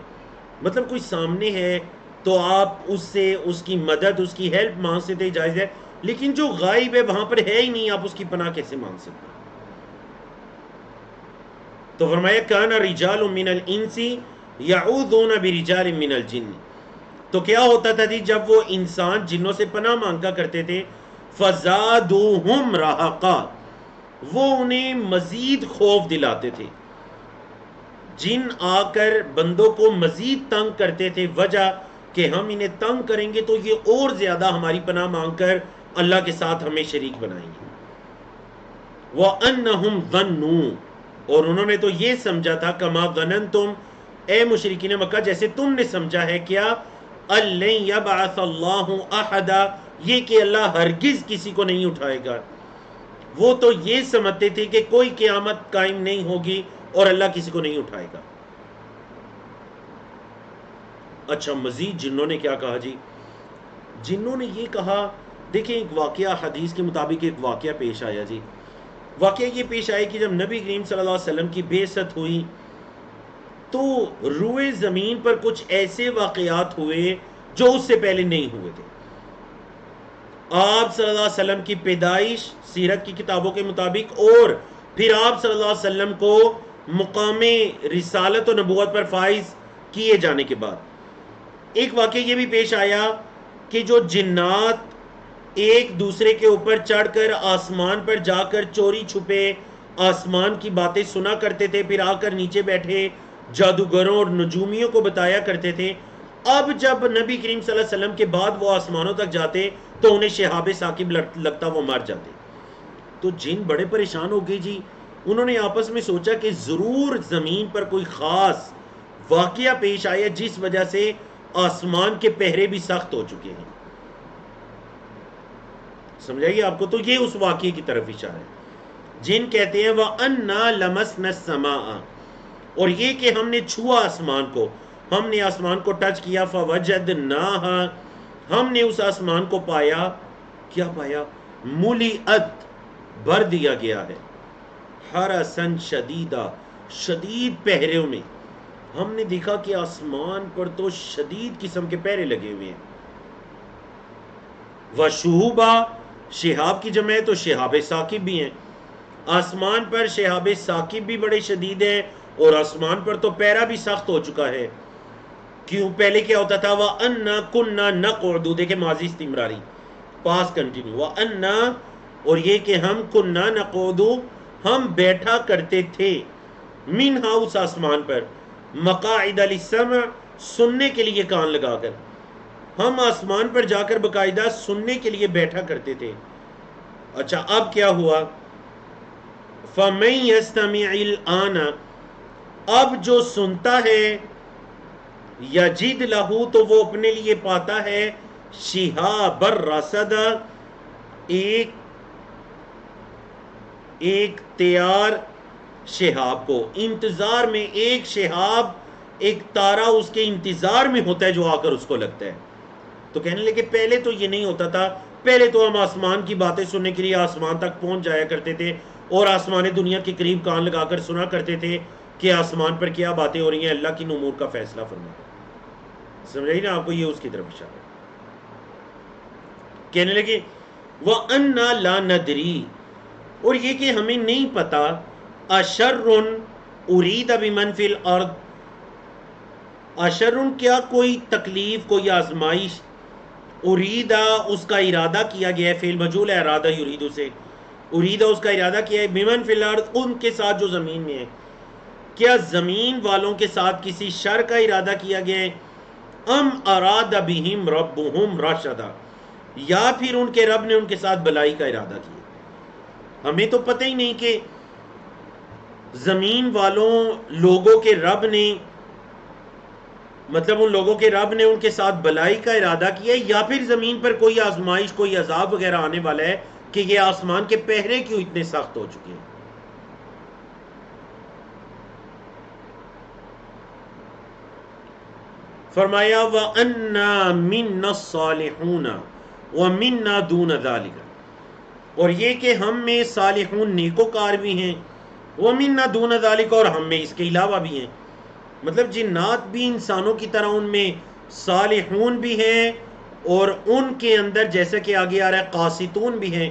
مطلب کوئی سامنے ہے تو آپ اس سے اس کی مدد، اس کی ہیلپ مانگ سکتے، جائز ہے، لیکن جو غائب ہے وہاں پر ہے ہی نہیں، آپ اس کی پناہ کیسے مانگ سکتے؟ تو فرمایا کان رجال من الانس یعوذون برجال من الجن، تو کیا ہوتا تھا جی جب وہ انسان جنوں سے پناہ مانگا کرتے تھے، فزادوہم رہقا، وہ انہیں مزید خوف دلاتے تھے، جن آ کر بندوں کو مزید تنگ کرتے تھے، وجہ کہ ہم انہیں تنگ کریں گے تو یہ اور زیادہ ہماری پناہ مانگ کر اللہ کے ساتھ ہمیں شریک بنائیں گے۔ وَأَنَّهُمْ ظَنُّوا، اور انہوں نے تو یہ سمجھا تھا، کما ظننتم، اے مشرکین مکہ جیسے تم نے سمجھا ہے، کیا أَلَّن يَبْعَثَ اللَّهُ أَحَدًا، یہ کہ اللہ ہرگز کسی کو نہیں اٹھائے گا۔ وہ تو یہ سمجھتے تھے کہ کوئی قیامت قائم نہیں ہوگی اور اللہ کسی کو نہیں اٹھائے گا۔ اچھا مزید جنوں نے کیا کہا جی؟ جنوں نے یہ کہا، دیکھیں ایک واقعہ حدیث کے مطابق ایک واقعہ پیش آیا جی۔ واقعہ یہ پیش آیا کہ جب نبی کریم صلی اللہ علیہ وسلم کی بعثت ہوئی تو روئے زمین پر کچھ ایسے واقعات ہوئے جو اس سے پہلے نہیں ہوئے تھے۔ آپ صلی اللہ علیہ وسلم کی پیدائش سیرت کی کتابوں کے مطابق، اور پھر آپ صلی اللہ علیہ وسلم کو مقام رسالت و نبوت پر فائز کیے جانے کے بعد ایک واقعہ یہ بھی پیش آیا کہ جو جنات ایک دوسرے کے اوپر چڑھ کر آسمان پر جا کر چوری چھپے آسمان کی باتیں سنا کرتے تھے، پھر آ کر نیچے بیٹھے جادوگروں اور نجومیوں کو بتایا کرتے تھے، اب جب نبی کریم صلی اللہ علیہ وسلم کے بعد وہ آسمانوں تک جاتے تو انہیں شہاب ثاقب لگتا، وہ مر جاتے۔ تو جن بڑے پریشان ہو گئے جی انہوں نے آپس میں سوچا کہ ضرور زمین پر کوئی خاص واقعہ پیش آیا جس وجہ سے آسمان کے پہرے بھی سخت ہو چکے ہیں. سمجھائیے آپ کو؟ تو یہ اس واقعے کی طرف اشارہ ہے. جن کہتے ہیں وَأَنَّا لَمَسْنَا السَّمَاءَ، اور یہ کہ ہم نے چھوا آسمان کو، ہم نے آسمان کو ٹچ کیا. فَوَجَدْنَاهَا، ہم نے اس آسمان کو پایا. کیا پایا؟ مُلِئَتْ، بھر دیا گیا ہے. حَرَسًا شَدِیدًا، شدید پہروں میں. ہم نے دیکھا کہ آسمان پر تو شدید قسم کے پہرے لگے ہوئے ہیں. وَشُهُبًا، شہاب کی جمع ہے تو شہاب ثاقب بھی ہیں. آسمان پر شہاب ثاقب بھی بڑے شدید ہیں، اور آسمان پر تو پہرا بھی سخت ہو چکا ہے. کیوں؟ پہلے کیا ہوتا تھا؟ وَأَنَّا كُنَّا نَقْعُدُ، دیکھیں ماضی استمراری، پاس کنٹینیو. وَأَنَّا، اور یہ کہ ہم كُنَّا نَقْعُدُ، ہم بیٹھا کرتے تھے. منہا، اس آسمان پر. مقاعد للسمع، سننے کے لیے کان لگا کر. ہم آسمان پر جا کر باقاعدہ سننے کے لیے بیٹھا کرتے تھے. اچھا اب کیا ہوا؟ فَمَن يَسْتَمِعِ الْآنَ، اب جو سنتا ہے، یجد لہو، تو وہ اپنے لیے پاتا ہے، شہاب الرصد، ایک تیار شہاب کو. انتظار میں ایک شہاب، ایک تارا اس کے انتظار میں ہوتا ہے جو آ کر اس کو لگتا ہے. تو کہنے لگے پہلے تو یہ نہیں ہوتا تھا، پہلے تو ہم آسمان کی باتیں سننے کے لیے آسمان تک پہنچ جایا کرتے تھے، اور آسمان دنیا کے قریب کان لگا کر سنا کرتے تھے کہ آسمان پر کیا باتیں ہو رہی ہیں، اللہ کی امور کا فیصلہ فرما. سمجھائی نا آپ کو؟ یہ اس کی طرف اشارہ ہے. کہنے لگے وَأَنَّا لَا نَدْرِي، اور یہ کہ ہمیں نہیں پتا، أَشَرٌ أُرِيدَ بِمَنْ فِي الْأَرْضِ، اشرن، کیا کوئی تکلیف، کوئی آزمائش، اریدہ اس کا ارادہ کیا گیا ہے. فعل مجہول ہے ارادہ یریدو سے. اریدہ اس کا ارادہ کیا ہے، بمن فی الارض، ان کے ساتھ جو زمین میں ہے. کیا زمین والوں کے ساتھ کسی شر کا ارادہ کیا گیا ہے؟ ام اراد بہم ربہم رشدا، یا پھر ان کے رب نے ان کے ساتھ بلائی کا ارادہ کیا. ہمیں تو پتہ ہی نہیں کہ زمین والوں لوگوں کے رب نے، مطلب ان لوگوں کے رب نے ان کے ساتھ بلائی کا ارادہ کیا ہے، یا پھر زمین پر کوئی آزمائش، کوئی عذاب وغیرہ آنے والا ہے کہ یہ آسمان کے پہرے کیوں اتنے سخت ہو چکے ہیں. فرمایا وَأَنَّا مِنَّا الصَّالِحُونَ وَمِنَّا دُونَ ذَلِكَ، اور یہ کہ ہم میں صالحون نیکوکار بھی ہیں، وَمِنَّا دُونَ ذَلِكَ، اور ہم میں اس کے علاوہ بھی ہیں. مطلب جنات بھی انسانوں کی طرح ان میں صالحون بھی ہیں، اور ان کے اندر جیسا کہ آگے آ رہا ہے قاسطون بھی ہیں،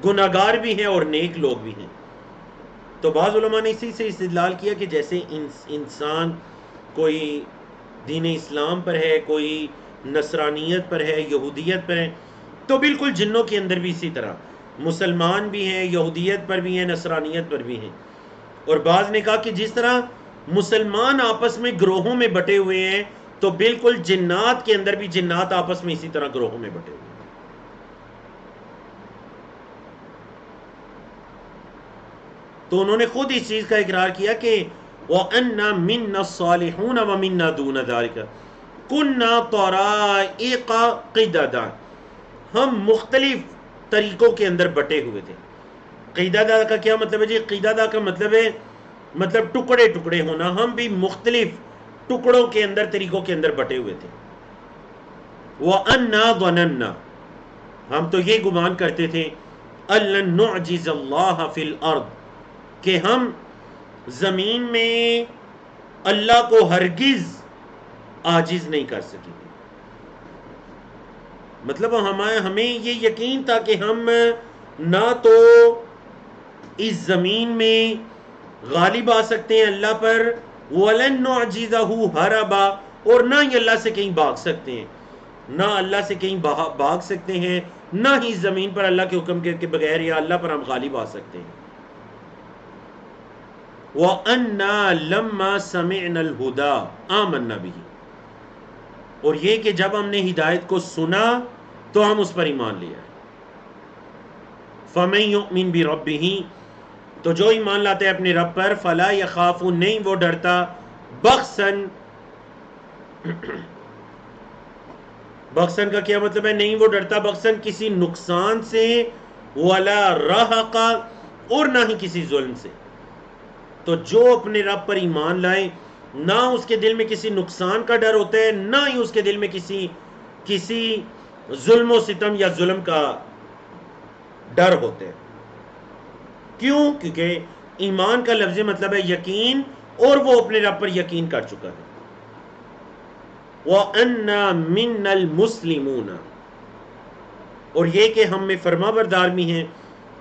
گناہگار بھی ہیں، اور نیک لوگ بھی ہیں. تو بعض علماء نے اسی سے استدلال کیا کہ جیسے انسان کوئی دین اسلام پر ہے، کوئی نصرانیت پر ہے، یہودیت پر ہے، تو بالکل جنوں کے اندر بھی اسی طرح مسلمان بھی ہیں، یہودیت پر بھی ہیں، نصرانیت پر بھی ہیں. اور بعض نے کہا کہ جس طرح مسلمان آپس میں گروہوں میں بٹے ہوئے ہیں، تو بالکل جنات کے اندر بھی جنات آپس میں اسی طرح گروہوں میں بٹے ہوئے ہیں. تو انہوں نے خود اس چیز کا اقرار کیا کہ وَأَنَّا مِنَّا الصَّالِحُونَ وَمِنَّا دُونَ ذَلِكَ كُنَّا طَرَائِقَ قِدَدًا، ہم مختلف طریقوں کے اندر بٹے ہوئے تھے. قیدادہ کا کیا مطلب ہے جی؟ قیدادہ کا مطلب ہے مطلب ٹکڑے ٹکڑے ہونا. ہم بھی مختلف ٹکڑوں کے اندر، طریقوں کے اندر بٹے ہوئے تھے. وَأَنَّا ظَنَنَّا، ہم تو یہ گمان کرتے تھے، أَلَّن نُعْجِزَ اللَّهَ فِي الْأَرْضِ، کہ ہم زمین میں اللہ کو ہرگز عاجز نہیں کر سکیں گے. مطلب ہمیں یہ یقین تھا کہ ہم نہ تو اس زمین میں غالب آ سکتے ہیں اللہ پر، وَلَن نُعْجِزَهُ هَرَبًا، اور نہ ہی اللہ سے کہیں بھاگ سکتے ہیں، نہ اللہ سے کہیں بھاگ سکتے ہیں، نہ ہی زمین پر اللہ کے حکم کے بغیر یا اللہ پر ہم غالب آ سکتے ہیں. وَأَنَّا لَمَّا سَمِعْنَا الْهُدَىٰ آمَنَّا بِهِ، اور یہ کہ جب ہم نے ہدایت کو سنا تو ہم اس پر ایمان لیا. فَمَن يُؤْمِن بِرَبِّهِ، تو جو ایمان لاتے ہیں اپنے رب پر، فلا یخاف، نہیں وہ ڈرتا، بخسن، بخسن کا کیا مطلب ہے؟ نہیں وہ ڈرتا بخسن کسی نقصان سے، ولا رہقا، اور نہ ہی کسی ظلم سے. تو جو اپنے رب پر ایمان لائے، نہ اس کے دل میں کسی نقصان کا ڈر ہوتا ہے، نہ ہی اس کے دل میں کسی ظلم و ستم یا ظلم کا ڈر ہوتا ہے. کیوں؟ کیونکہ ایمان کا لفظ مطلب ہے یقین، اور وہ اپنے رب پر یقین کر چکا ہے. وَأَنَّا مِنَّ الْمُسْلِمُونَ، اور یہ کہ ہم میں فرما بردار بھی ہیں،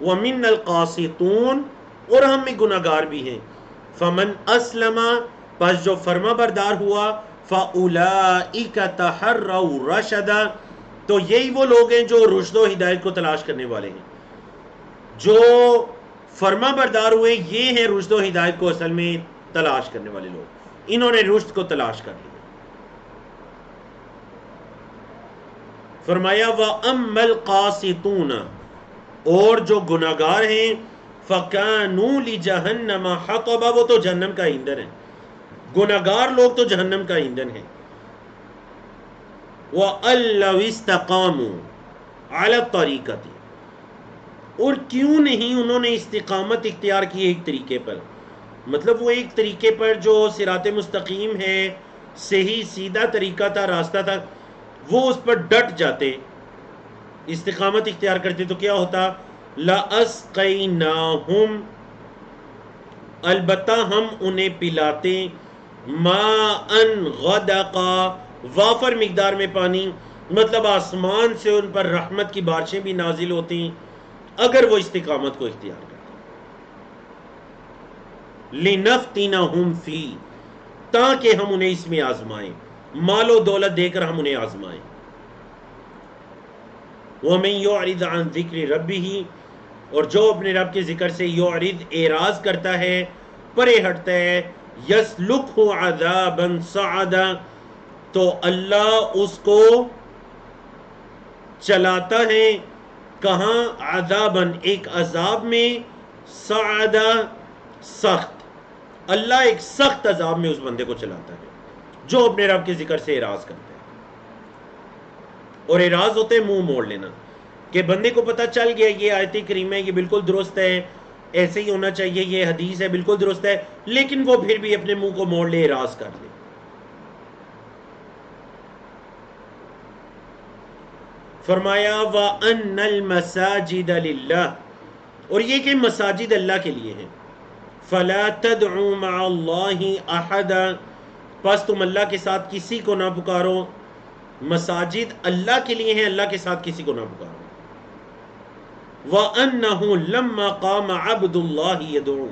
وَمِنَّ الْقَاسِطُونَ، اور ہم میں گناہ گار بھی ہیں. فَمَنْ أَسْلَمَ، پس جو فرما بردار ہوا، فَأُولَئِكَ تَحَرَّوْا رَشَدًا، تو یہی وہ لوگ ہیں جو رشد و ہدایت کو تلاش کرنے والے ہیں. جو فرما بردار ہوئے یہ ہیں رشد و ہدایت کو اصل میں تلاش کرنے والے لوگ، انہوں نے رشد کو تلاش کر لیا. فرمایا وَأَمَّا الْقَاسِطُونَ، اور جو گناہگار ہیں، فَكَانُوا لِجَهَنَّمَ حَطَبًا، وہ تو جہنم کا ایندھن ہے. گناہگار لوگ تو جہنم کا ایندھن ہے. وَأَن لَّوِ اسْتَقَامُوا عَلَى الطَّرِيقَةِ، اور کیوں نہیں انہوں نے استقامت اختیار کی ایک طریقے پر، مطلب وہ ایک طریقے پر جو صراط مستقیم ہے، صحیح سیدھا طریقہ تھا، راستہ تھا، وہ اس پر ڈٹ جاتے، استقامت اختیار کرتے، تو کیا ہوتا؟ لَأَسْقَيْنَاهُمْ، البتہ ہم انہیں پلاتے، مَاءً غَدَقًا، وافر مقدار میں پانی، مطلب آسمان سے ان پر رحمت کی بارشیں بھی نازل ہوتی اگر وہ استقامت کو اختیار کرتے. لِنَفْتِنَهُمْ فِيهِ، تاکہ ہم انہیں اس میں آزمائیں، مال و دولت دے کر ہم انہیں آزمائیں. وَمَن يُعْرِضْ عَن ذِكْرِ رَبِّهِ، اور جو اپنے رب کے ذکر سے یعرض اعراض کرتا ہے، پرے ہٹتا ہے، يَسْلُكْهُ عَذَابًا صَعَدًا، تو اللہ اس کو چلاتا ہے کہاں؟ عذابًا، ایک عذاب میں، صعدا، سخت. اللہ ایک سخت عذاب میں اس بندے کو چلاتا ہے جو اپنے رب کے ذکر سے اعراض کرتا ہے. اور اعراض ہوتے ہیں منہ موڑ لینا، کہ بندے کو پتہ چل گیا یہ آیت کریمہ ہے، یہ بالکل درست ہے، ایسے ہی ہونا چاہیے، یہ حدیث ہے بالکل درست ہے، لیکن وہ پھر بھی اپنے منہ کو موڑ لے، اعراض کر لے. فرمایا وَأَنَّ الْمَسَاجِدَ لِلَّهِ، اور یہ کہ مساجد اللہ کے لیے ہیں. فَلَا تَدْعُوا مَعَ اللَّهِ أَحَدًا، پس تم اللہ کے ساتھ کسی کو نہ پکارو. مساجد اللہ کے لیے ہیں، اللہ کے ساتھ کسی کو نہ پکارو. وَأَنَّهُ لَمَّا قَامَ عَبْدُ اللَّهِ يَدْعُوهُ،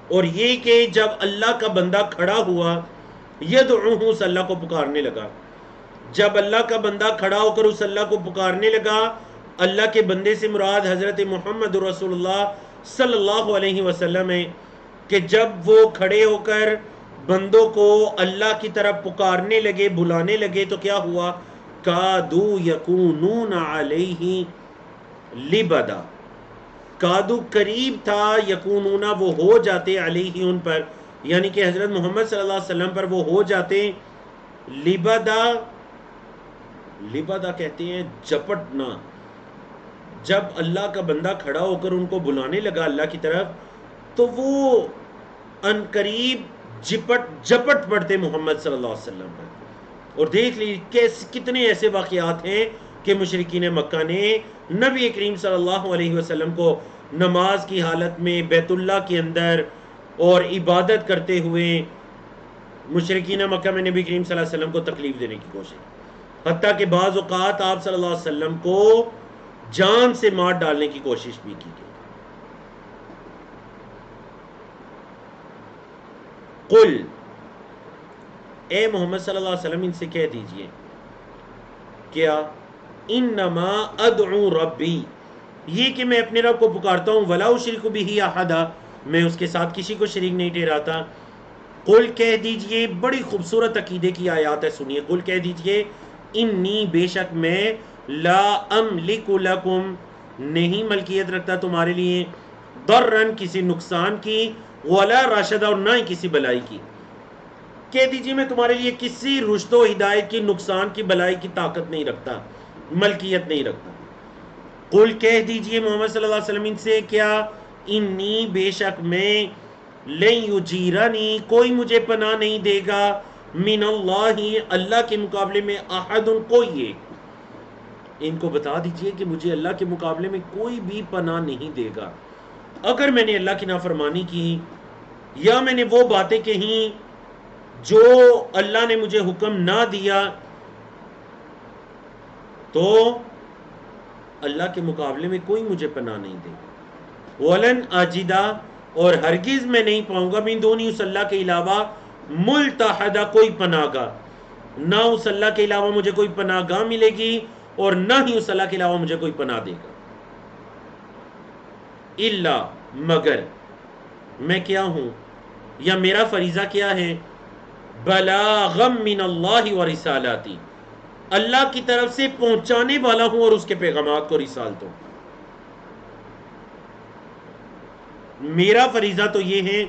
اور یہ کہ جب اللہ کا بندہ کھڑا ہوا، یدعوہ، اس اللہ کو پکارنے لگا. جب اللہ کا بندہ کھڑا ہو کر اس اللہ کو پکارنے لگا، اللہ کے بندے سے مراد حضرت محمد رسول اللہ صلی اللہ علیہ وسلم ہے، کہ جب وہ کھڑے ہو کر بندوں کو اللہ کی طرف پکارنے لگے، بلانے لگے، تو کیا ہوا؟ کادو یکونون علیہ لبدا، کادو قریب تھا، یکونون وہ ہو جاتے، علیہ ان پر، یعنی کہ حضرت محمد صلی اللہ علیہ وسلم پر وہ ہو جاتے، لبدا، لبدا کہتے ہیں جپٹنا. جب اللہ کا بندہ کھڑا ہو کر ان کو بلانے لگا اللہ کی طرف، تو وہ ان قریب جپٹ پڑتے محمد صلی اللہ علیہ وسلم پر. اور دیکھ لیجیے کتنے ایسے واقعات ہیں کہ مشرکین مکہ نے نبی کریم صلی اللہ علیہ وسلم کو نماز کی حالت میں بیت اللہ کے اندر اور عبادت کرتے ہوئے مشرکین مکہ میں نبی کریم صلی اللہ علیہ وسلم کو تکلیف دینے کی کوشش، حتیٰ کہ بعض اوقات آپ صلی اللہ علیہ وسلم کو جان سے مار ڈالنے کی کوشش بھی کی گئی. قل، اے محمد صلی اللہ علیہ وسلم ان سے کہہ دیجئے، کیا؟ انما ادعو ربی، یہ کہ میں اپنے رب کو پکارتا ہوں، ولا اشرک بہ احدا، میں اس کے ساتھ کسی کو شریک نہیں ٹھہراتا. قل، کہہ دیجئے، بڑی خوبصورت عقیدے کی آیات ہے، سنیے. قل، کہہ دیجئے، انی، بے شک میں، لا املک لکم، نہیں ملکیت رکھتا تمہارے لیے، ضرن کسی نقصان کی، ولا رشدا اور نہ ہی کسی بلائی کی. کہہ دیجیے میں تمہارے لیے کسی رشد و ہدایت کی، نقصان کی، بلائی کی طاقت نہیں رکھتا، ملکیت نہیں رکھتا. قل کہہ دیجیے محمد صلی اللہ علیہ وسلم ان سے، کیا انی بے شک میں، لن یجیرنی کوئی مجھے پناہ نہیں دے گا، من اللہ اللہ کے مقابلے میں، احد کوئی ایک. ان کو بتا دیجئے کہ مجھے اللہ کے مقابلے میں کوئی بھی پناہ نہیں دے گا. اگر میں نے اللہ کی نافرمانی کی یا میں نے وہ باتیں کہیں جو اللہ نے مجھے حکم نہ دیا، تو اللہ کے مقابلے میں کوئی مجھے پناہ نہیں دے گا. وَلَنْ أَجِدَ اور ہرگز میں نہیں پاؤں گا، من دونی اس اللہ کے علاوہ، ملتحدہ کوئی پناہ گاہ. نہ اس اللہ کے علاوہ مجھے کوئی پناہ گاہ ملے گی اور نہ ہی اس اللہ کے علاوہ مجھے کوئی پناہ دے گا. الا مگر میں کیا ہوں یا میرا فریضہ کیا ہے، بلاغم من اللہ و رسالاتی، اللہ کی طرف سے پہنچانے والا ہوں اور اس کے پیغامات کو رسالتوں. میرا فریضہ تو یہ ہے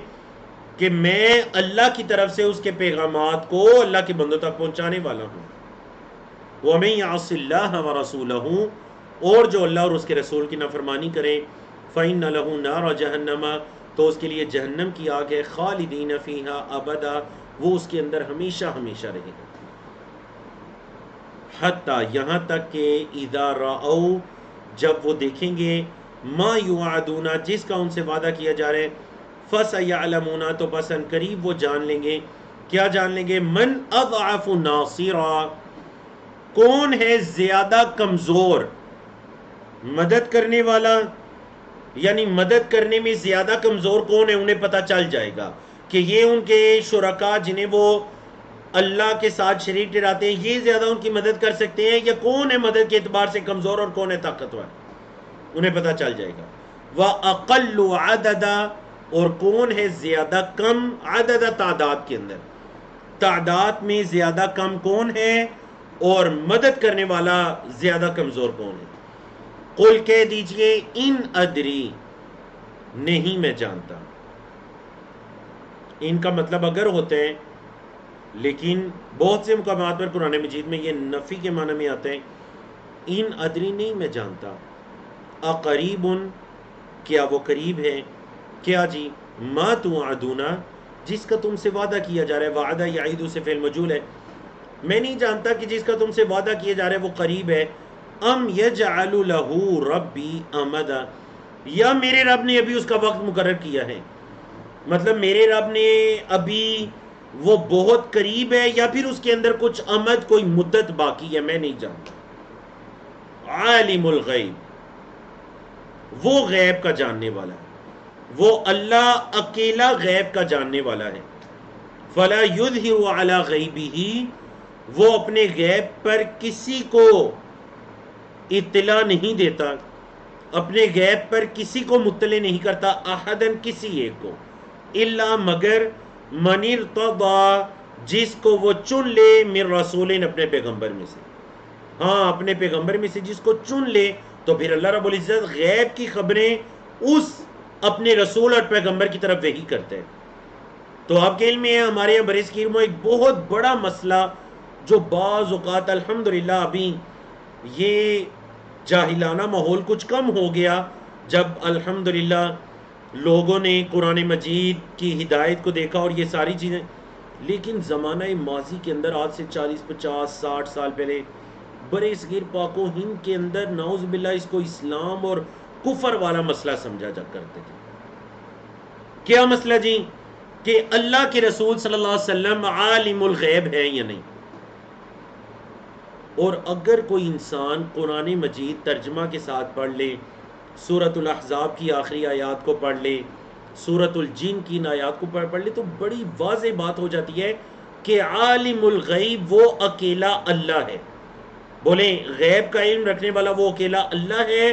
کہ میں اللہ کی طرف سے اس کے پیغامات کو اللہ کے بندوں تک پہنچانے والا ہوں. وَمَن يَعْصِ اللَّهَ وَرَسُولَهُ اور جو اللہ اور اس کے رسول کی نافرمانی کرے، فَإِنَّ لَهُ نَارَ جَهَنَّمَ تو اس کے لیے جہنم کی آگ ہے، خالدین فیہا ابدا وہ اس کے اندر ہمیشہ ہمیشہ رہے گا. حتیٰ یہاں تک کہ اذا رأوا جب وہ دیکھیں گے، ما یوعدون جس کا ان سے وعدہ کیا جا رہا ہے، فسیعلمون تو بس ان قریب وہ جان لیں گے. کیا جان لیں گے؟ من اضعف ناصرا کون ہے زیادہ کمزور مدد کرنے والا، یعنی مدد کرنے میں زیادہ کمزور کون ہے انہیں پتہ چل جائے گا کہ یہ ان کے شرکاء جنہیں وہ اللہ کے ساتھ شریک ٹھہراتے ہیں یہ زیادہ ان کی مدد کر سکتے ہیں، یا کون ہے مدد کے اعتبار سے کمزور اور کون ہے طاقتور، انہیں پتہ چل جائے گا. وَأَقَلُّ عَدَدًا اور کون ہے زیادہ کم، عدد تعداد کے اندر، تعداد میں زیادہ کم کون ہے اور مدد کرنے والا زیادہ کمزور کون ہے. قل کہہ دیجئے ان ادری نہیں میں جانتا. ان کا مطلب اگر ہوتے ہیں، لیکن بہت سے مقامات پر قرآن مجید میں یہ نفی کے معنی میں آتے ہیں. ان ادری نہیں میں جانتا. اقریب کیا وہ قریب ہے، کیا جی، ما توعدون جس کا تم سے وعدہ کیا جا رہا ہے. وعدہ یعید سے فعل مجہول ہے. میں نہیں جانتا کہ جس کا تم سے وعدہ کیا جا رہا ہے وہ قریب ہے. ام یجعل لہ ربی امدا یا میرے رب نے ابھی اس کا وقت مقرر کیا ہے، مطلب میرے رب نے ابھی وہ بہت قریب ہے یا پھر اس کے اندر کچھ امد کوئی مدت باقی ہے، میں نہیں جانتا. عالم الغیب وہ غیب کا جاننے والا ہے، وہ اللہ اکیلا غیب کا جاننے والا ہے. فلا یظہر علی غیبہ وہ اپنے غیب پر کسی کو اطلاع نہیں دیتا، اپنے غیب پر کسی کو مطلع نہیں کرتا، احدن کسی ایک کو، الا مگر من ارتضی جس کو وہ چن لے، من رسول اپنے پیغمبر میں سے. ہاں اپنے پیغمبر میں سے جس کو چن لے تو پھر اللہ رب العزت غیب کی خبریں اس اپنے رسول اور پیغمبر کی طرف وحی کرتے ہیں. تو آپ کے علم میں ہے ہمارے یہاں برصغیر میں ایک بہت بڑا مسئلہ جو بعض اوقات الحمدللہ ابھی یہ جاہلانہ ماحول کچھ کم ہو گیا جب الحمدللہ لوگوں نے قرآن مجید کی ہدایت کو دیکھا اور یہ ساری چیزیں، لیکن زمانہ ماضی کے اندر آج سے 40 50 60 سال پہلے برے صغیر پاک و ہند کے اندر نعوذ باللہ اس کو اسلام اور کفر والا مسئلہ سمجھا جا کرتے تھے. کیا مسئلہ جی؟ کہ اللہ کے رسول صلی اللہ علیہ وسلم عالم الغیب ہے یا نہیں. اور اگر کوئی انسان قرآن مجید ترجمہ کے ساتھ پڑھ لے، سورۃ الاحزاب کی آخری آیات کو پڑھ لے، سورۃ الجن کی ان آیات کو پڑھ لے، تو بڑی واضح بات ہو جاتی ہے کہ عالم الغیب وہ اکیلا اللہ ہے. بولیں غیب کا علم رکھنے والا وہ اکیلا اللہ ہے،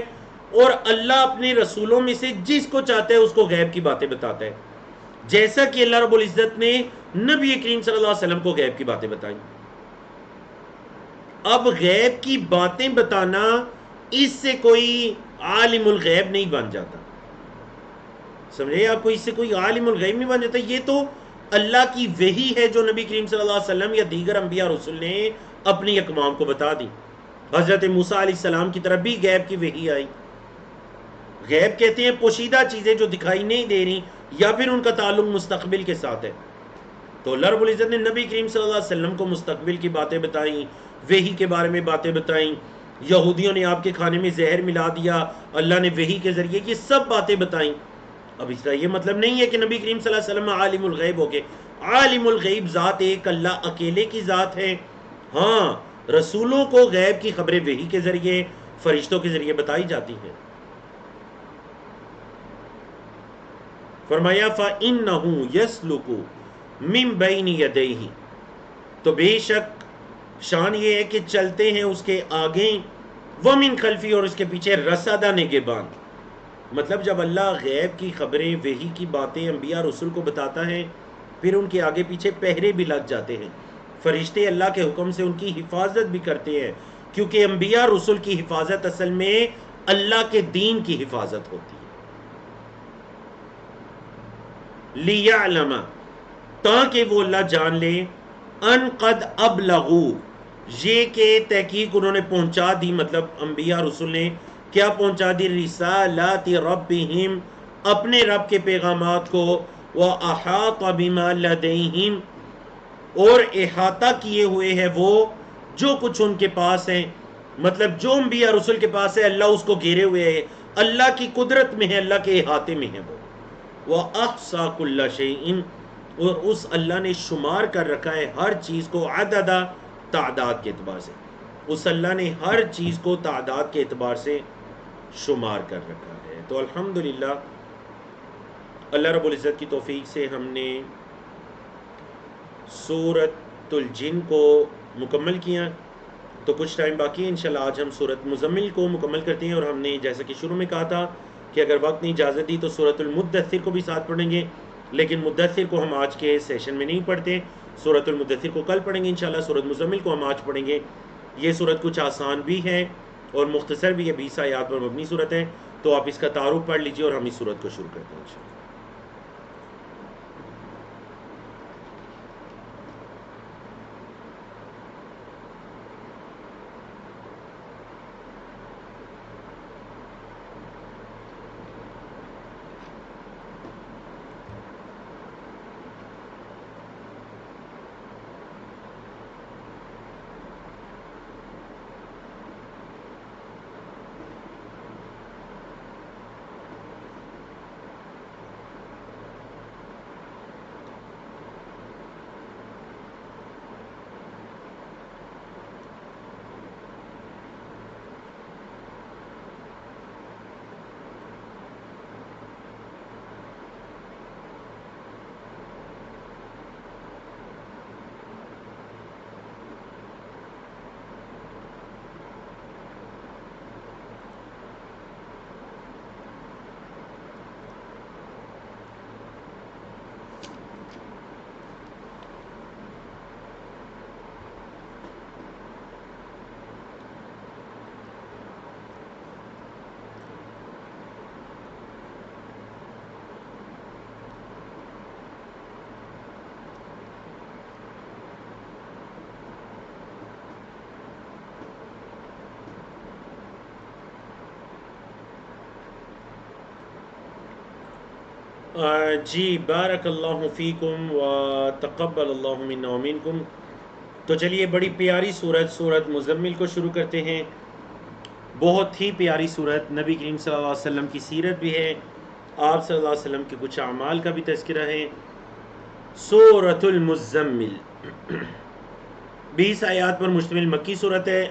اور اللہ اپنے رسولوں میں سے جس کو چاہتا ہے اس کو غیب کی باتیں بتاتا ہے، جیسا کہ اللہ رب العزت نے نبی کریم صلی اللہ علیہ وسلم کو غیب کی باتیں بتائیں. اب غیب کی باتیں بتانا اس سے کوئی عالم الغیب نہیں بن جاتا. سمجھے؟ آپ کو اس سے کوئی عالم الغیب نہیں بن جاتا. یہ تو اللہ کی وحی ہے جو نبی کریم صلی اللہ علیہ وسلم یا دیگر انبیاء رسول نے اپنی اقوام کو بتا دی. حضرت موسیٰ علیہ السلام کی طرف بھی غیب کی وحی آئی. غیب کہتے ہیں پوشیدہ چیزیں جو دکھائی نہیں دے رہی یا پھر ان کا تعلق مستقبل کے ساتھ ہے. تو اللہ رب العزت نے نبی کریم صلی اللہ علیہ وسلم کو مستقبل کی باتیں بتائیں، وحی کے بارے میں باتیں بتائیں. یہودیوں نے آپ کے کھانے میں زہر ملا دیا، اللہ نے وحی کے ذریعے یہ سب باتیں بتائیں. اب اس کا یہ مطلب نہیں ہے کہ نبی کریم صلی اللہ علیہ وسلم عالم الغیب ہو گئے. عالم الغیب ذات ایک اللہ اکیلے کی ذات ہے. ہاں، رسولوں کو غیب کی خبریں وحی کے ذریعے، فرشتوں کے ذریعے بتائی جاتی ہیں. فرمایا فَإِنَّهُ يَسْلُكُ مِن بَيْنِ يَدَيْهِ، تو بے شک شان یہ ہے کہ چلتے ہیں اس کے آگے، وَمِن خَلْفِهِ، اور اس کے پیچھے رَصَدًا نگہبان. مطلب جب اللہ غیب کی خبریں وحی کی باتیں انبیاء رسول کو بتاتا ہے، پھر ان کے آگے پیچھے پہرے بھی لگ جاتے ہیں. فرشتے اللہ کے حکم سے ان کی حفاظت بھی کرتے ہیں، کیونکہ انبیاء رسول کی حفاظت اصل میں اللہ کے دین کی حفاظت ہوتی ہے. لِيَعْلَمَ، تاکہ وہ اللہ جان لے، ان قد ابلغوا، یہ کہ تحقیق انہوں نے پہنچا دی، مطلب انبیاء رسول نے کیا پہنچا دی؟ رسالات ربہم، اپنے رب کے پیغامات کو، وَأَحَاطَ بِمَا لَدَيْهِمْ، اور احاطہ کیے ہوئے ہے وہ جو کچھ ان کے پاس ہیں. مطلب جو انبیاء رسول کے پاس ہے اللہ اس کو گھیرے ہوئے ہے، اللہ کی قدرت میں ہے، اللہ کے احاطے میں ہے وہ. وَأَحْصَى كُلَّ شَيْءٍ، اور اس اللہ نے شمار کر رکھا ہے ہر چیز کو، عددا، تعداد کے اعتبار سے. اس اللہ نے ہر چیز کو تعداد کے اعتبار سے شمار کر رکھا ہے. تو الحمدللہ اللہ رب العزت کی توفیق سے ہم نے سورۃ الجن کو مکمل کیا. تو کچھ ٹائم باقی ہے، انشاءاللہ آج ہم سورۃ مزمل کو مکمل کرتے ہیں. اور ہم نے جیسا کہ شروع میں کہا تھا کہ اگر وقت نے اجازت دی تو سورۃ المدثر کو بھی ساتھ پڑھیں گے، لیکن مدثر کو ہم آج کے سیشن میں نہیں پڑھتے. سورۃ المدثر کو کل پڑھیں گے انشاءاللہ. سورۃ مزمل کو ہم آج پڑھیں گے. یہ سورت کچھ آسان بھی ہے اور مختصر بھی ہے، 20 آیات پر مبنی سورت ہے. تو آپ اس کا تعارف پڑھ لیجئے اور ہم اس سورت کو شروع کرتے ہیں انشاءاللہ. جی بارک اللہ فیکم و تقبل اللہ منا و منکم. تو چلیے بڑی پیاری سورت مزمل کو شروع کرتے ہیں. بہت ہی پیاری سورت، نبی کریم صلی اللہ علیہ وسلم کی سیرت بھی ہے، آپ صلی اللہ علیہ وسلم کے کچھ اعمال کا بھی تذکرہ ہے. سورۃ المزمل 20 آیات پر مشتمل مکی سورت ہے.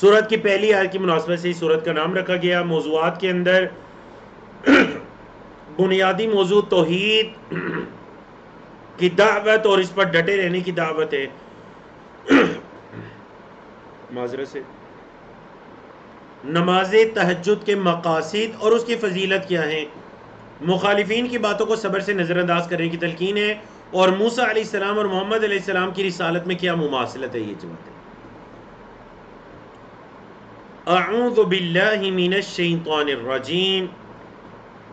سورت کی پہلی آیت کی مناسبت سے اس سورت کا نام رکھا گیا. موضوعات کے اندر بنیادی موضوع توحید کی دعوت اور اس پر ڈٹے رہنے کی دعوت ہے. معذرت سے نماز تہجد کے مقاصد اور اس کی فضیلت کیا ہے، مخالفین کی باتوں کو صبر سے نظر انداز کرنے کی تلقین ہے، اور موسیٰ علیہ السلام اور محمد علیہ السلام کی رسالت میں کیا مماثلت ہے. یہ جواب ہے. اعوذ باللہ من الشیطان الرجیم،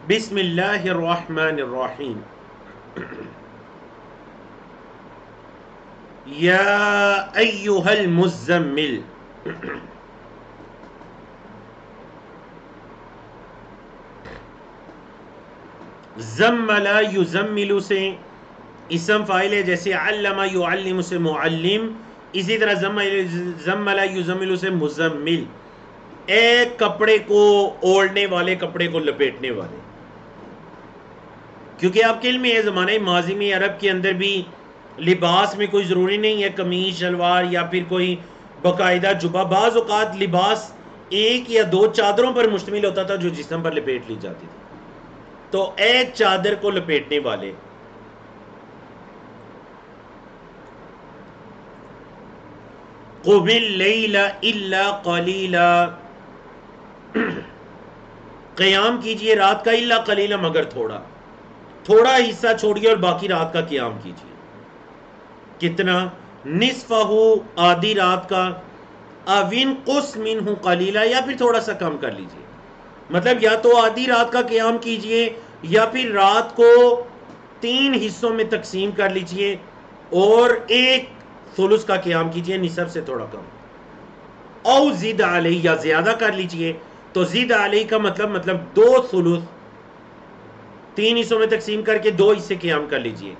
بسم اللہ الرحمن الرحیم. یا ایہا المزمل. زمل یزمل سے اسم فاعل ہے، جیسے علم یعلم سے معلم، اسی طرح زمل یزمل سے مزمل، ایک کپڑے کو اوڑھنے والے، کپڑے کو لپیٹنے والے. کیونکہ آپ کے علم ہے زمانہ ماضی میں عرب کے اندر بھی لباس میں کوئی ضروری نہیں ہے قمیص شلوار یا پھر کوئی باقاعدہ جبہ، بعض اوقات لباس ایک یا دو چادروں پر مشتمل ہوتا تھا جو جسم پر لپیٹ لی جاتی تھی. تو ایک چادر کو لپیٹنے والے. قم اللیل الا قلیلا، قیام کیجئے رات کا، الا قلیلا مگر تھوڑا، تھوڑا حصہ چھوڑیے اور باقی رات کا قیام کیجئے. کتنا؟ نصفہ، آدھی رات کا، اوین قس منہ قلیلا، یا پھر تھوڑا سا کم کر لیجئے. مطلب یا تو آدھی رات کا قیام کیجئے یا پھر رات کو 3 حصوں میں تقسیم کر لیجئے اور ایک ثلث کا قیام کیجئے، نصف سے تھوڑا کم. او زد علیہ، یا زیادہ کر لیجئے. تو زد علیہ کا مطلب 2 ثلث 3 حصوں میں تقسیم کر کے 2 حصے قیام کر لیجئے.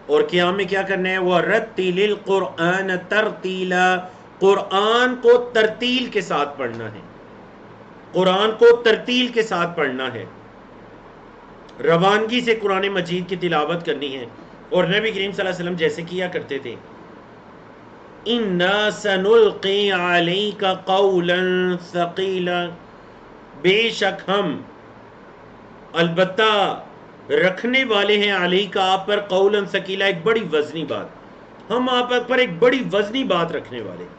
اور قیام میں کیا کرنا ہے؟ وَرَتِّلِ الْقُرْآنَ تَرْتِيلًا، قرآن کو ترتیل کے ساتھ پڑھنا ہے، قرآن کو ترتیل کے ساتھ پڑھنا ہے، روانگی سے قرآن مجید کی تلاوت کرنی ہے. اور نبی کریم صلی اللہ علیہ وسلم جیسے کیا کرتے تھے، اِنَّا سَنُلْقِي عَلَيْكَ قَوْلًا ثَقِيلًا، بے شک ہم البتہ رکھنے والے ہیں علیہ کا آپ پر، قولاً ثقیلا، ایک بڑی وزنی بات، ہم آپ پر ایک بڑی وزنی بات رکھنے والے ہیں.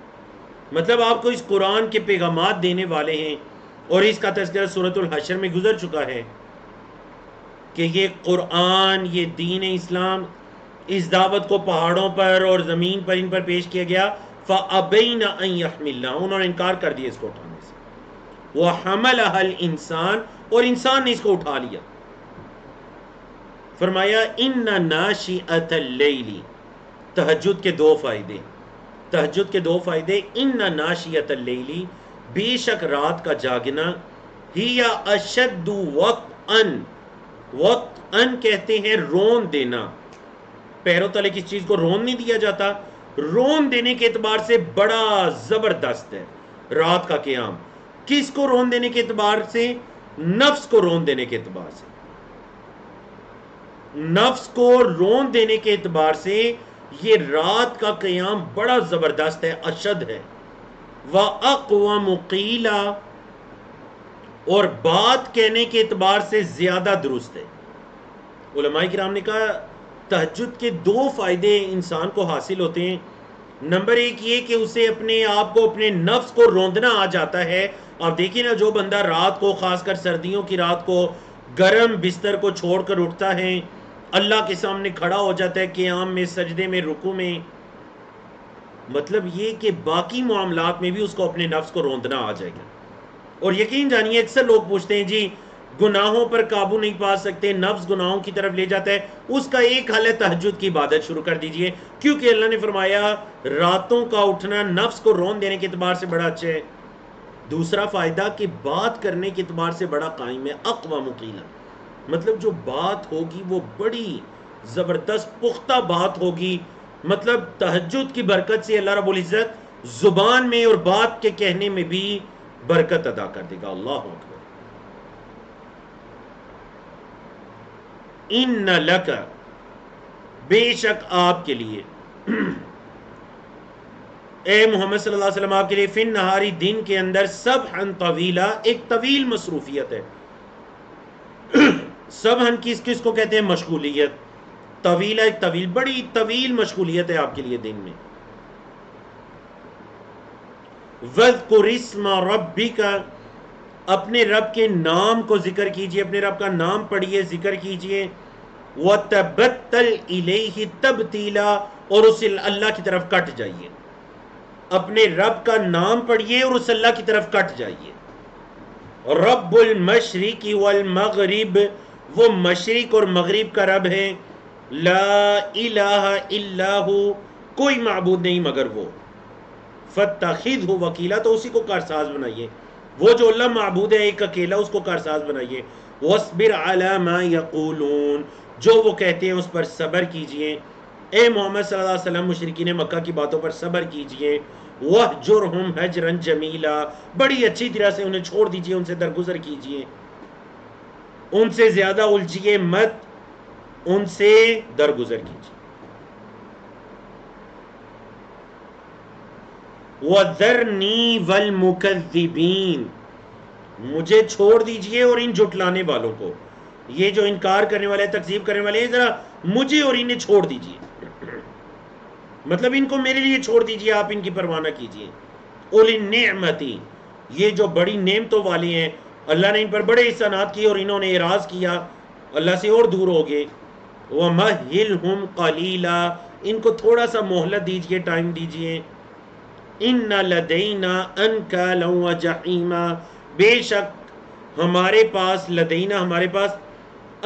مطلب آپ کو اس قرآن کے پیغامات دینے والے ہیں. اور اس کا تذکرہ سورۃ الحشر میں گزر چکا ہے کہ یہ قرآن، یہ دین اسلام، اس دعوت کو پہاڑوں پر اور زمین پر ان پر پیش کیا گیا. فَأَبَيْنَ أَن يَحْمِلْنَهُ، انہوں نے انکار کر دیا اس کو اٹھانے سے. وَحَمَلَهَا الْإِنسان، اور انسان نے اس کو اٹھا لیا. فرمایا اِنَّ نَاشِئَةَ اللَّيْلِ، تہجد کے 2 فائدے، تہجد کے 2 فائدے. اِنَّ نَاشِئَةَ اللَّيْلِ، بے شک رات کا جاگنا، ہی اشد وطئن، وطئن کہتے ہیں رون دینا. پیروں تلے کس چیز کو رون نہیں دیا جاتا، رون دینے کے اعتبار سے بڑا زبردست ہے رات کا قیام. کس کو رون دینے کے اعتبار سے؟ نفس کو رون دینے کے اعتبار سے، نفس کو رون دینے کے اعتبار سے یہ رات کا قیام بڑا زبردست ہے، اشد ہے. وَأَقْوَمُ قِيلًا، اور بات کہنے کے اعتبار سے زیادہ درست ہے. علماء کرام نے کہا تہجد کے 2 فائدے انسان کو حاصل ہوتے ہیں. نمبر 1 یہ کہ اسے اپنے آپ کو، اپنے نفس کو روندنا آ جاتا ہے. آپ دیکھیں نا، جو بندہ رات کو، خاص کر سردیوں کی رات کو، گرم بستر کو چھوڑ کر اٹھتا ہے، اللہ کے سامنے کھڑا ہو جاتا ہے قیام میں، سجدے میں، رکوع میں، مطلب یہ کہ باقی معاملات میں بھی اس کو اپنے نفس کو روندنا آ جائے گا. اور یقین جانیے اکثر لوگ پوچھتے ہیں جی گناہوں پر قابو نہیں پا سکتے، نفس گناہوں کی طرف لے جاتا ہے. اس کا ایک حل ہے تہجد کی عبادت شروع کر دیجئے، کیونکہ اللہ نے فرمایا راتوں کا اٹھنا نفس کو رون دینے کے اعتبار سے بڑا اچھا ہے. دوسرا فائدہ کہ بات کرنے کے اعتبار سے بڑا قائم ہے. اقوام قیلا، مطلب جو بات ہوگی وہ بڑی زبردست پختہ بات ہوگی. مطلب تہجد کی برکت سے اللہ رب العزت زبان میں اور بات کے کہنے میں بھی برکت ادا کر دے گا. اللہ اکبر. ان لک، بے شک آپ کے لیے، اے محمد صلی اللہ علیہ وسلم آپ کے لیے، فی النہاری دن کے اندر، سبحًا طویلا، ایک طویل مصروفیت ہے. سبحًا کس کو کہتے ہیں؟ مشغولیت. طویلہ ایک طویل، بڑی طویل مشغولیت ہے آپ کے لیے دن میں. وَاذْكُرِ اسْمَ رَبِّكَ، اپنے رب کے نام کو ذکر کیجئے، اپنے رب کا نام پڑھیے، ذکر کیجئے. وَتَبَتَّلْ إِلَيْهِ تَبْتِيلًا، اور اس اللہ کی طرف کٹ جائیے. اپنے رب کا نام پڑھیے اور اس اللہ کی طرف کٹ جائیے. رب المشرق والمغرب، وہ مشرق اور مغرب کا رب ہے، لا الہ الا ہو، کوئی معبود نہیں مگر وہ، فاتخذہ وکیلا، تو اسی کو کارساز بنائیے، وہ جو اللہ معبود ہے ایک اکیلا، اس کو کارساز بنائیے، واصبر علی ما یقولون، جو وہ کہتے ہیں اس پر صبر کیجئے، اے محمد صلی اللہ علیہ وسلم مشرکین مکہ کی باتوں پر صبر کیجئے، وَاہْجُرْهُمْ هَجْرًا جَمِيلًا، بڑی اچھی طرح سے انہیں چھوڑ دیجئے، ان سے درگزر کیجئے، ان سے زیادہ الجھیے مت، ان سے درگزر کیجئے، وَذَرْنِي وَالْمُكَذِّبِينَ، مجھے چھوڑ دیجئے اور ان جھٹلانے والوں کو، یہ جو انکار کرنے والے تکذیب کرنے والے ہیں، ذرا مجھے اور انہیں چھوڑ دیجئے، مطلب ان کو میرے لیے چھوڑ دیجئے، آپ ان کی پرواہ نہ کیجئے، اولی النعمتی، یہ جو بڑی نعمتوں والے ہیں، اللہ نے ان پر بڑے احسانات کیے اور انہوں نے اعراض کیا، اللہ سے اور دور ہو گئے، وَمَهِّلْهُمْ قَلِيلًا، ان کو تھوڑا سا مہلت دیجئے، ٹائم دیجئے، إِنَّ لَدَيْنَا أَنْكَالًا وَجَحِيمًا، بے شک ہمارے پاس، لدینا ہمارے پاس،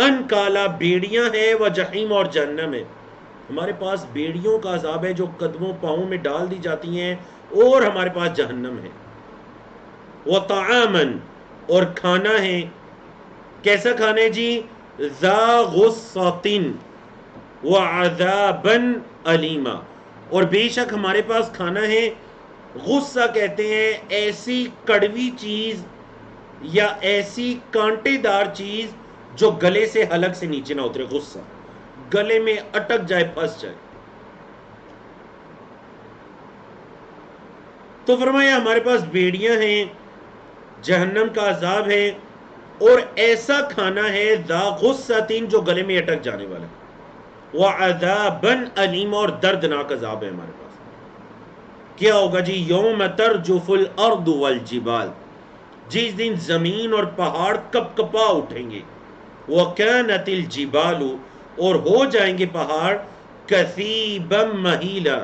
انکالا بیڑیاں ہیں، و جہیم اور جہنم ہے، ہمارے پاس بیڑیوں کا عذاب ہے جو قدموں پاؤں میں ڈال دی جاتی ہیں، اور ہمارے پاس جہنم ہے، وطعامن، اور کھانا ہے، کیسا کھانا ہے جی، ذا غصۃ وعذابا علیما، اور بے شک ہمارے پاس کھانا ہے، غصہ کہتے ہیں ایسی کڑوی چیز یا ایسی کانٹے دار چیز جو گلے سے حلق سے نیچے نہ اترے، غصہ گلے میں اٹک جائے، پھنس جائے، تو فرمایا ہمارے پاس بیڑیاں ہیں، جہنم کا عذاب ہے، اور ایسا کھانا ہے ذا غصۃ جو گلے میں اٹک جانے والا ہے، وعذابا علیم، اور دردناک عذاب ہے ہمارے پاس، کیا ہوگا جی، یوم ترجف الارض والجبال، جس دن زمین اور پہاڑ کپ کپا اٹھیں گے، وَكَانَتِ الْجِبَالُ، اور ہو جائیں گے پہاڑ، كَثِيبًا مَهِيلًا،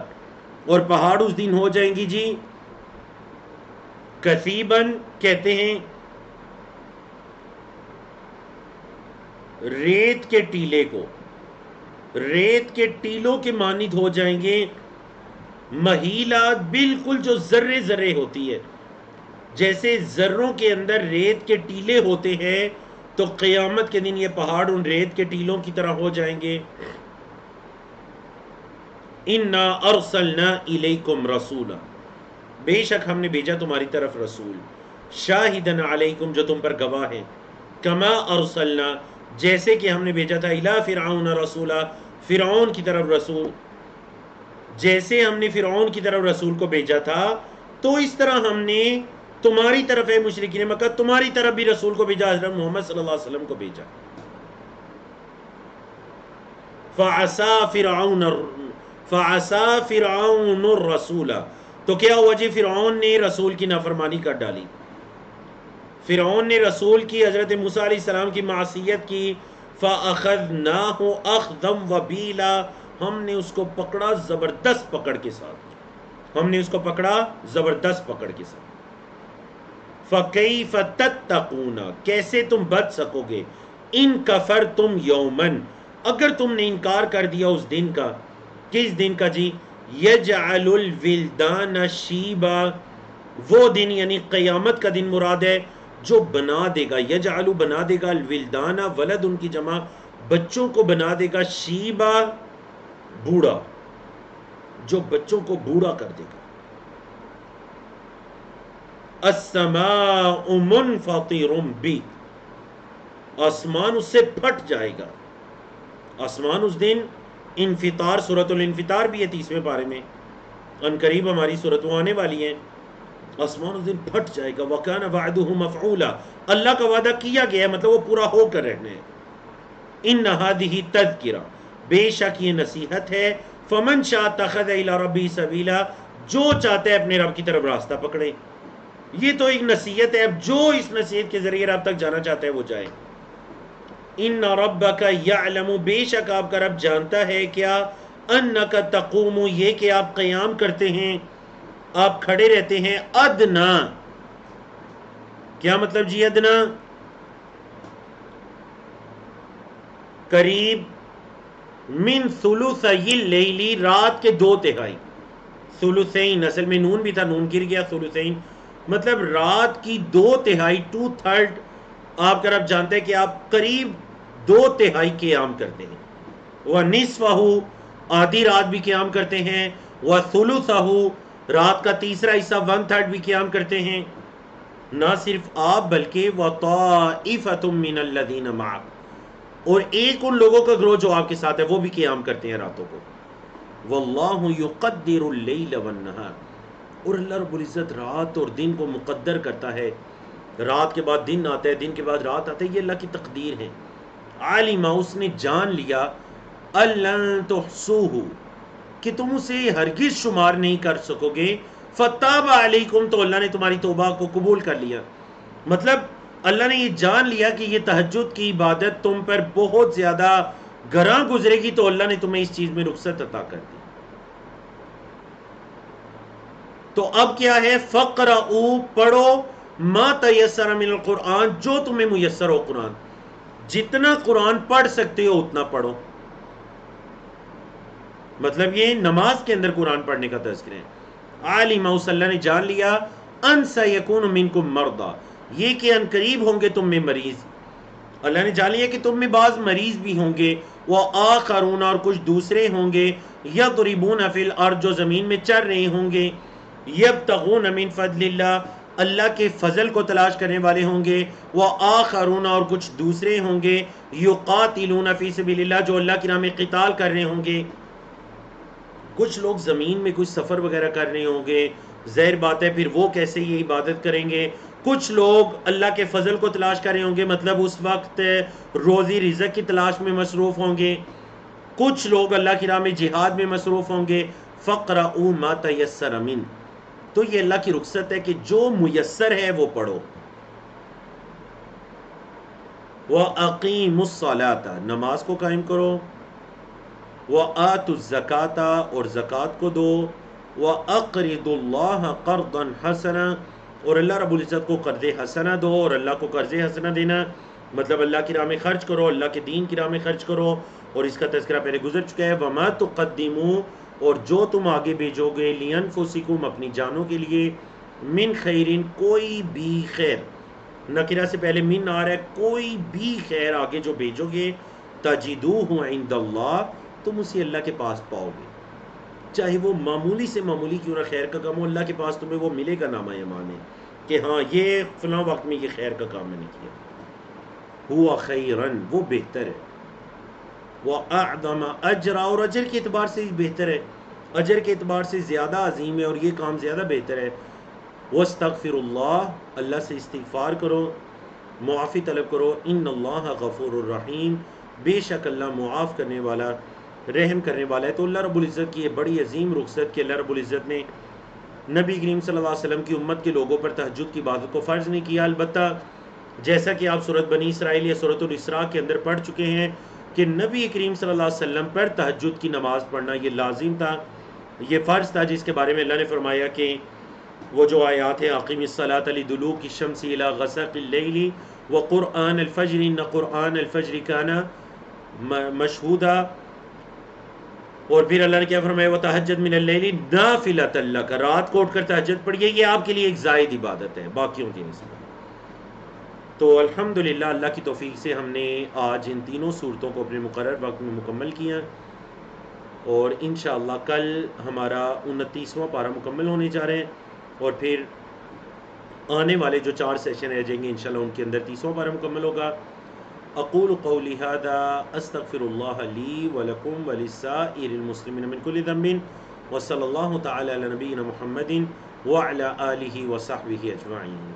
اور پہاڑ اس دن ہو جائیں گی جی، کثیباً کہتے ہیں ریت کے ٹیلے کو، ریت کے ٹیلوں کے مانند ہو جائیں گے، مہیلا بالکل جو ذرے ذرے ہوتی ہے، جیسے ذروں کے اندر ریت کے ٹیلے ہوتے ہیں، تو قیامت کے دن یہ پہاڑ ان ریت کے ٹیلوں کی طرح ہو جائیں گے، اِنَّا أَرْسَلْنَا إِلَيْكُمْ رَسُولًا، بے شک ہم نے بھیجا تمہاری طرف رسول، شاہدن علیکم، جو تم پر گواہ ہے، کما ارسلنا، جیسے کہ ہم نے بھیجا تھا، الی فرعون رسولا، فرعون کی طرف رسول، جیسے ہم نے فرعون کی طرف رسول کو بھیجا تھا، تو اس طرح ہم نے تمہاری طرف ہے مشرکین مکہ، تمہاری طرف بھی رسول کو بھیجا، حضرت محمد صلی اللہ علیہ وسلم کو بھیجا، فعصا فرعون الرسول، تو کیا ہوا جی، فرعون نے رسول کی نافرمانی کر ڈالی، فرعون نے رسول کی، حضرت موسیٰ علیہ السلام کی معصیت کی، فَأَخَذْنَاهُ أَخْذًا وَبِيلًا، ہم نے اس کو پکڑا زبردست پکڑ کے ساتھ، ہم نے اس کو پکڑا زبردست پکڑ کے ساتھ، فَكَيْفَ تَتَّقُونَ، کیسے تم بچ سکو گے، ان کفرتم یومن، اگر تم نے انکار کر دیا اس دن کا، کس دن کا جی، یجعل الولدان شیبا، وہ دن یعنی قیامت کا دن مراد ہے، جو بنا دے گا، یجعل بنا دے گا، الولدان ولد ان کی جمع، بچوں کو بنا دے گا، شیبا بوڑھا، جو بچوں کو بوڑھا کر دے گا، السماء منفطر بی، آسمان اس سے پھٹ جائے گا، آسمان اس دن، انفطار، سورۃ الانفطار بھی ہے 30ویں پارے میں، ان قریب ہماری سورتوں آنے والی ہیں، آسمان اس دن پھٹ جائے گا، وَكَانَ وَعْدُهُ مَفْعُولًا، اللہ کا وعدہ کیا گیا ہے، مطلب وہ پورا ہو کر رہنا ہے، إِنَّ هَٰذِهِ تَذْکِرَةٌ، بے شک یہ نصیحت ہے، فَمَنْ شَاءَ اتَّخَذَ إِلَىٰ رَبِّهِ سَبِيلًا، جو چاہتا ہے اپنے رب کی طرف راستہ پکڑے، یہ تو ایک نصیحت ہے، اب جو اس نصیحت کے ذریعے رب تک جانا چاہتا ہے وہ جائے، ان ربک یعلم، بے شک آپ کا رب جانتا ہے کیا، انک تقوم، یہ کہ آپ قیام کرتے ہیں، آپ کھڑے رہتے ہیں، ادنا کیا مطلب جی ادنا؟ قریب من ثلثی اللیلی، رات کے 2/3. ثلثین اصل میں نون بھی تھا، نون گر گیا. ثلثین مطلب رات کی 2/3، 2/3. آپ کر اب جانتے ہیں کہ آپ قریب 2/3 قیام کرتے ہیں. وہ نصفہ، آدھی رات بھی قیام کرتے ہیں. وہ ثلثہ، رات کا تیسرا حصہ 1/3 بھی قیام کرتے ہیں. نہ صرف آپ بلکہ وَطَائِفَةٌ مِّنَ الَّذِينَ مَعَكَ، اور ایک ان لوگوں کا گروہ جو آپ کے ساتھ ہے وہ بھی قیام کرتے ہیں راتوں کو. وَاللَّهُ يُقَدِّرُ اللَّيْلَ وَالنَّهَارَ، اور اللہ رب العزت رات اور دن کو مقدر کرتا ہے. رات کے بعد دن آتا ہے، دن کے بعد رات آتا ہے، یہ اللہ کی تقدیر ہے. عالمہ، اس نے جان لیا، أَلَّن تُحْصُوهُ، کہ تم اسے ہرگز شمار نہیں کر سکو گے. فتاب علیکم، تو اللہ نے تمہاری توبہ کو قبول کر لیا. مطلب اللہ نے یہ جان لیا کہ یہ تہجد کی عبادت تم پر بہت زیادہ گراں گزرے گی، تو اللہ نے تمہیں اس چیز میں رخصت عطا کر دی. تو اب کیا ہے؟ فَقْرَؤُوا، پڑھو، مَا تَيَسَّرَ مِنَ الْقُرْآن، جو تمہیں میسر ہو قرآن. جتنا قرآن پڑھ سکتے ہو اتنا پڑھو. مطلب یہ نماز کے اندر قرآن پڑھنے کا تذکرہ ہے. عالمہ، اس اللہ نے جان لیا، ان سیکون منکم مرضی، یہ کہ ان قریب ہوں گے تم میں مریض. اللہ نے جان لیا کہ تم میں بعض مریض بھی ہوں گے. وآخرون، اور کچھ دوسرے ہوں گے. یضربون فی الارض، جو زمین میں چر رہے ہوں گے. یبتغون من فضل اللہ، اللہ کے فضل کو تلاش کرنے والے ہوں گے. وآخرون، اور کچھ دوسرے ہوں گے. یقاتلون فی سبیل اللہ، جو اللہ کی راہ میں قتال کر رہے ہوں گے. کچھ لوگ زمین میں کچھ سفر وغیرہ کر رہے ہوں گے، ظاہر بات ہے پھر وہ کیسے یہ عبادت کریں گے. کچھ لوگ اللہ کے فضل کو تلاش کر رہے ہوں گے، مطلب اس وقت روزی رزق کی تلاش میں مصروف ہوں گے. کچھ لوگ اللہ کی راہ میں جہاد میں مصروف ہوں گے. فَقْرَؤُوا مَا تَيَسَّرَ مِنْ، تو یہ اللہ کی رخصت ہے کہ جو میسر ہے وہ پڑھو. وَأَقِیمُوا الصَّلَاةَ، نماز کو قائم کرو. وَآتُوا الزَّکَاةَ، اور زکوٰۃ کو دو. وَأَقْرِضُوا اللَّهَ قَرْضًا حَسَنًا، اور اللہ رب العزت کو قرض حسنہ دو. اور اللہ کو قرض حسنہ دینا مطلب اللہ کی راہ میں خرچ کرو، اللہ کے دین کی راہ میں خرچ کرو. اور اس کا تذکرہ پہلے گزر چکا ہے. وَمَا تُقَدِّمُوا، اور جو تم آگے بھیجو گے، لِأَنفُسِكُمْ، اپنی جانوں کے لیے، من خیرن، کوئی بھی خیر، نکرہ سے پہلے من آ رہا ہے، کوئی بھی خیر آگے جو بھیجو گے، تجدوہ عند اللہ، تم اسے اللہ کے پاس پاؤ گے. چاہے وہ معمولی سے معمولی کیوں نہ خیر کا کام ہو، اللہ کے پاس تمہیں وہ ملے گا نامہ ایمان ہے کہ ہاں یہ فلاں وقت میں یہ خیر کا کام میں نے کیا. ہوا خیرن، وہ بہتر ہے. وَأَعْظَمَ أَجْرًا، اور اجر کے اعتبار سے بہتر ہے، اجر کے اعتبار سے زیادہ عظیم ہے اور یہ کام زیادہ بہتر ہے. وَاسْتَغْفِرُ اللَّهَ، اللہ سے استغفار کرو، معافی طلب کرو. ان اللہ غفور الرحیم، بے شک اللہ معاف کرنے والا، رحم کرنے والا ہے. تو اللہ رب العزت کی یہ بڑی عظیم رخصت کہ اللہ رب العزت نے نبی کریم صلی اللہ علیہ وسلم کی امت کے لوگوں پر تہجد کی عبادت کو فرض نہیں کیا. البتہ جیسا کہ آپ سورۃ بنی اسرائیل یا سورۃ الاسراء کے اندر پڑھ چکے ہیں کہ نبی کریم صلی اللہ علیہ وسلم پر تہجد کی نماز پڑھنا یہ لازم تھا، یہ فرض تھا، جس کے بارے میں اللہ نے فرمایا کہ وہ جو آیات ہیں، اقیم الصلاۃ لدلوک الشمس الی غسق اللیل وقرآن الفجر ان قرآن الفجر کان مشہودا. اور پھر اللہ نے کیا فرمایا؟ وتہجد من اللیل نافلۃ لک، رات کو اٹھ کر تہجد پڑھیے، یہ آپ کے لیے ایک زائد عبادت ہے باقیوں کی نسبت. تو الحمدللہ اللہ کی توفیق سے ہم نے آج ان تینوں صورتوں کو اپنے مقرر وقت میں مکمل کیا، اور انشاءاللہ کل ہمارا 29واں پارہ مکمل ہونے جا رہے ہیں، اور پھر آنے والے جو 4 سیشن رہ جائیں گے انشاءاللہ ان کے اندر 30واں پارہ مکمل ہوگا. اقول قولی ھذا استغفر اللہ لی ولکم ولسائر المسلمین من کل ذنب وصلی اللہ تعالی علی نبینا محمد وعلی آلہ وصحبہ اجمعین.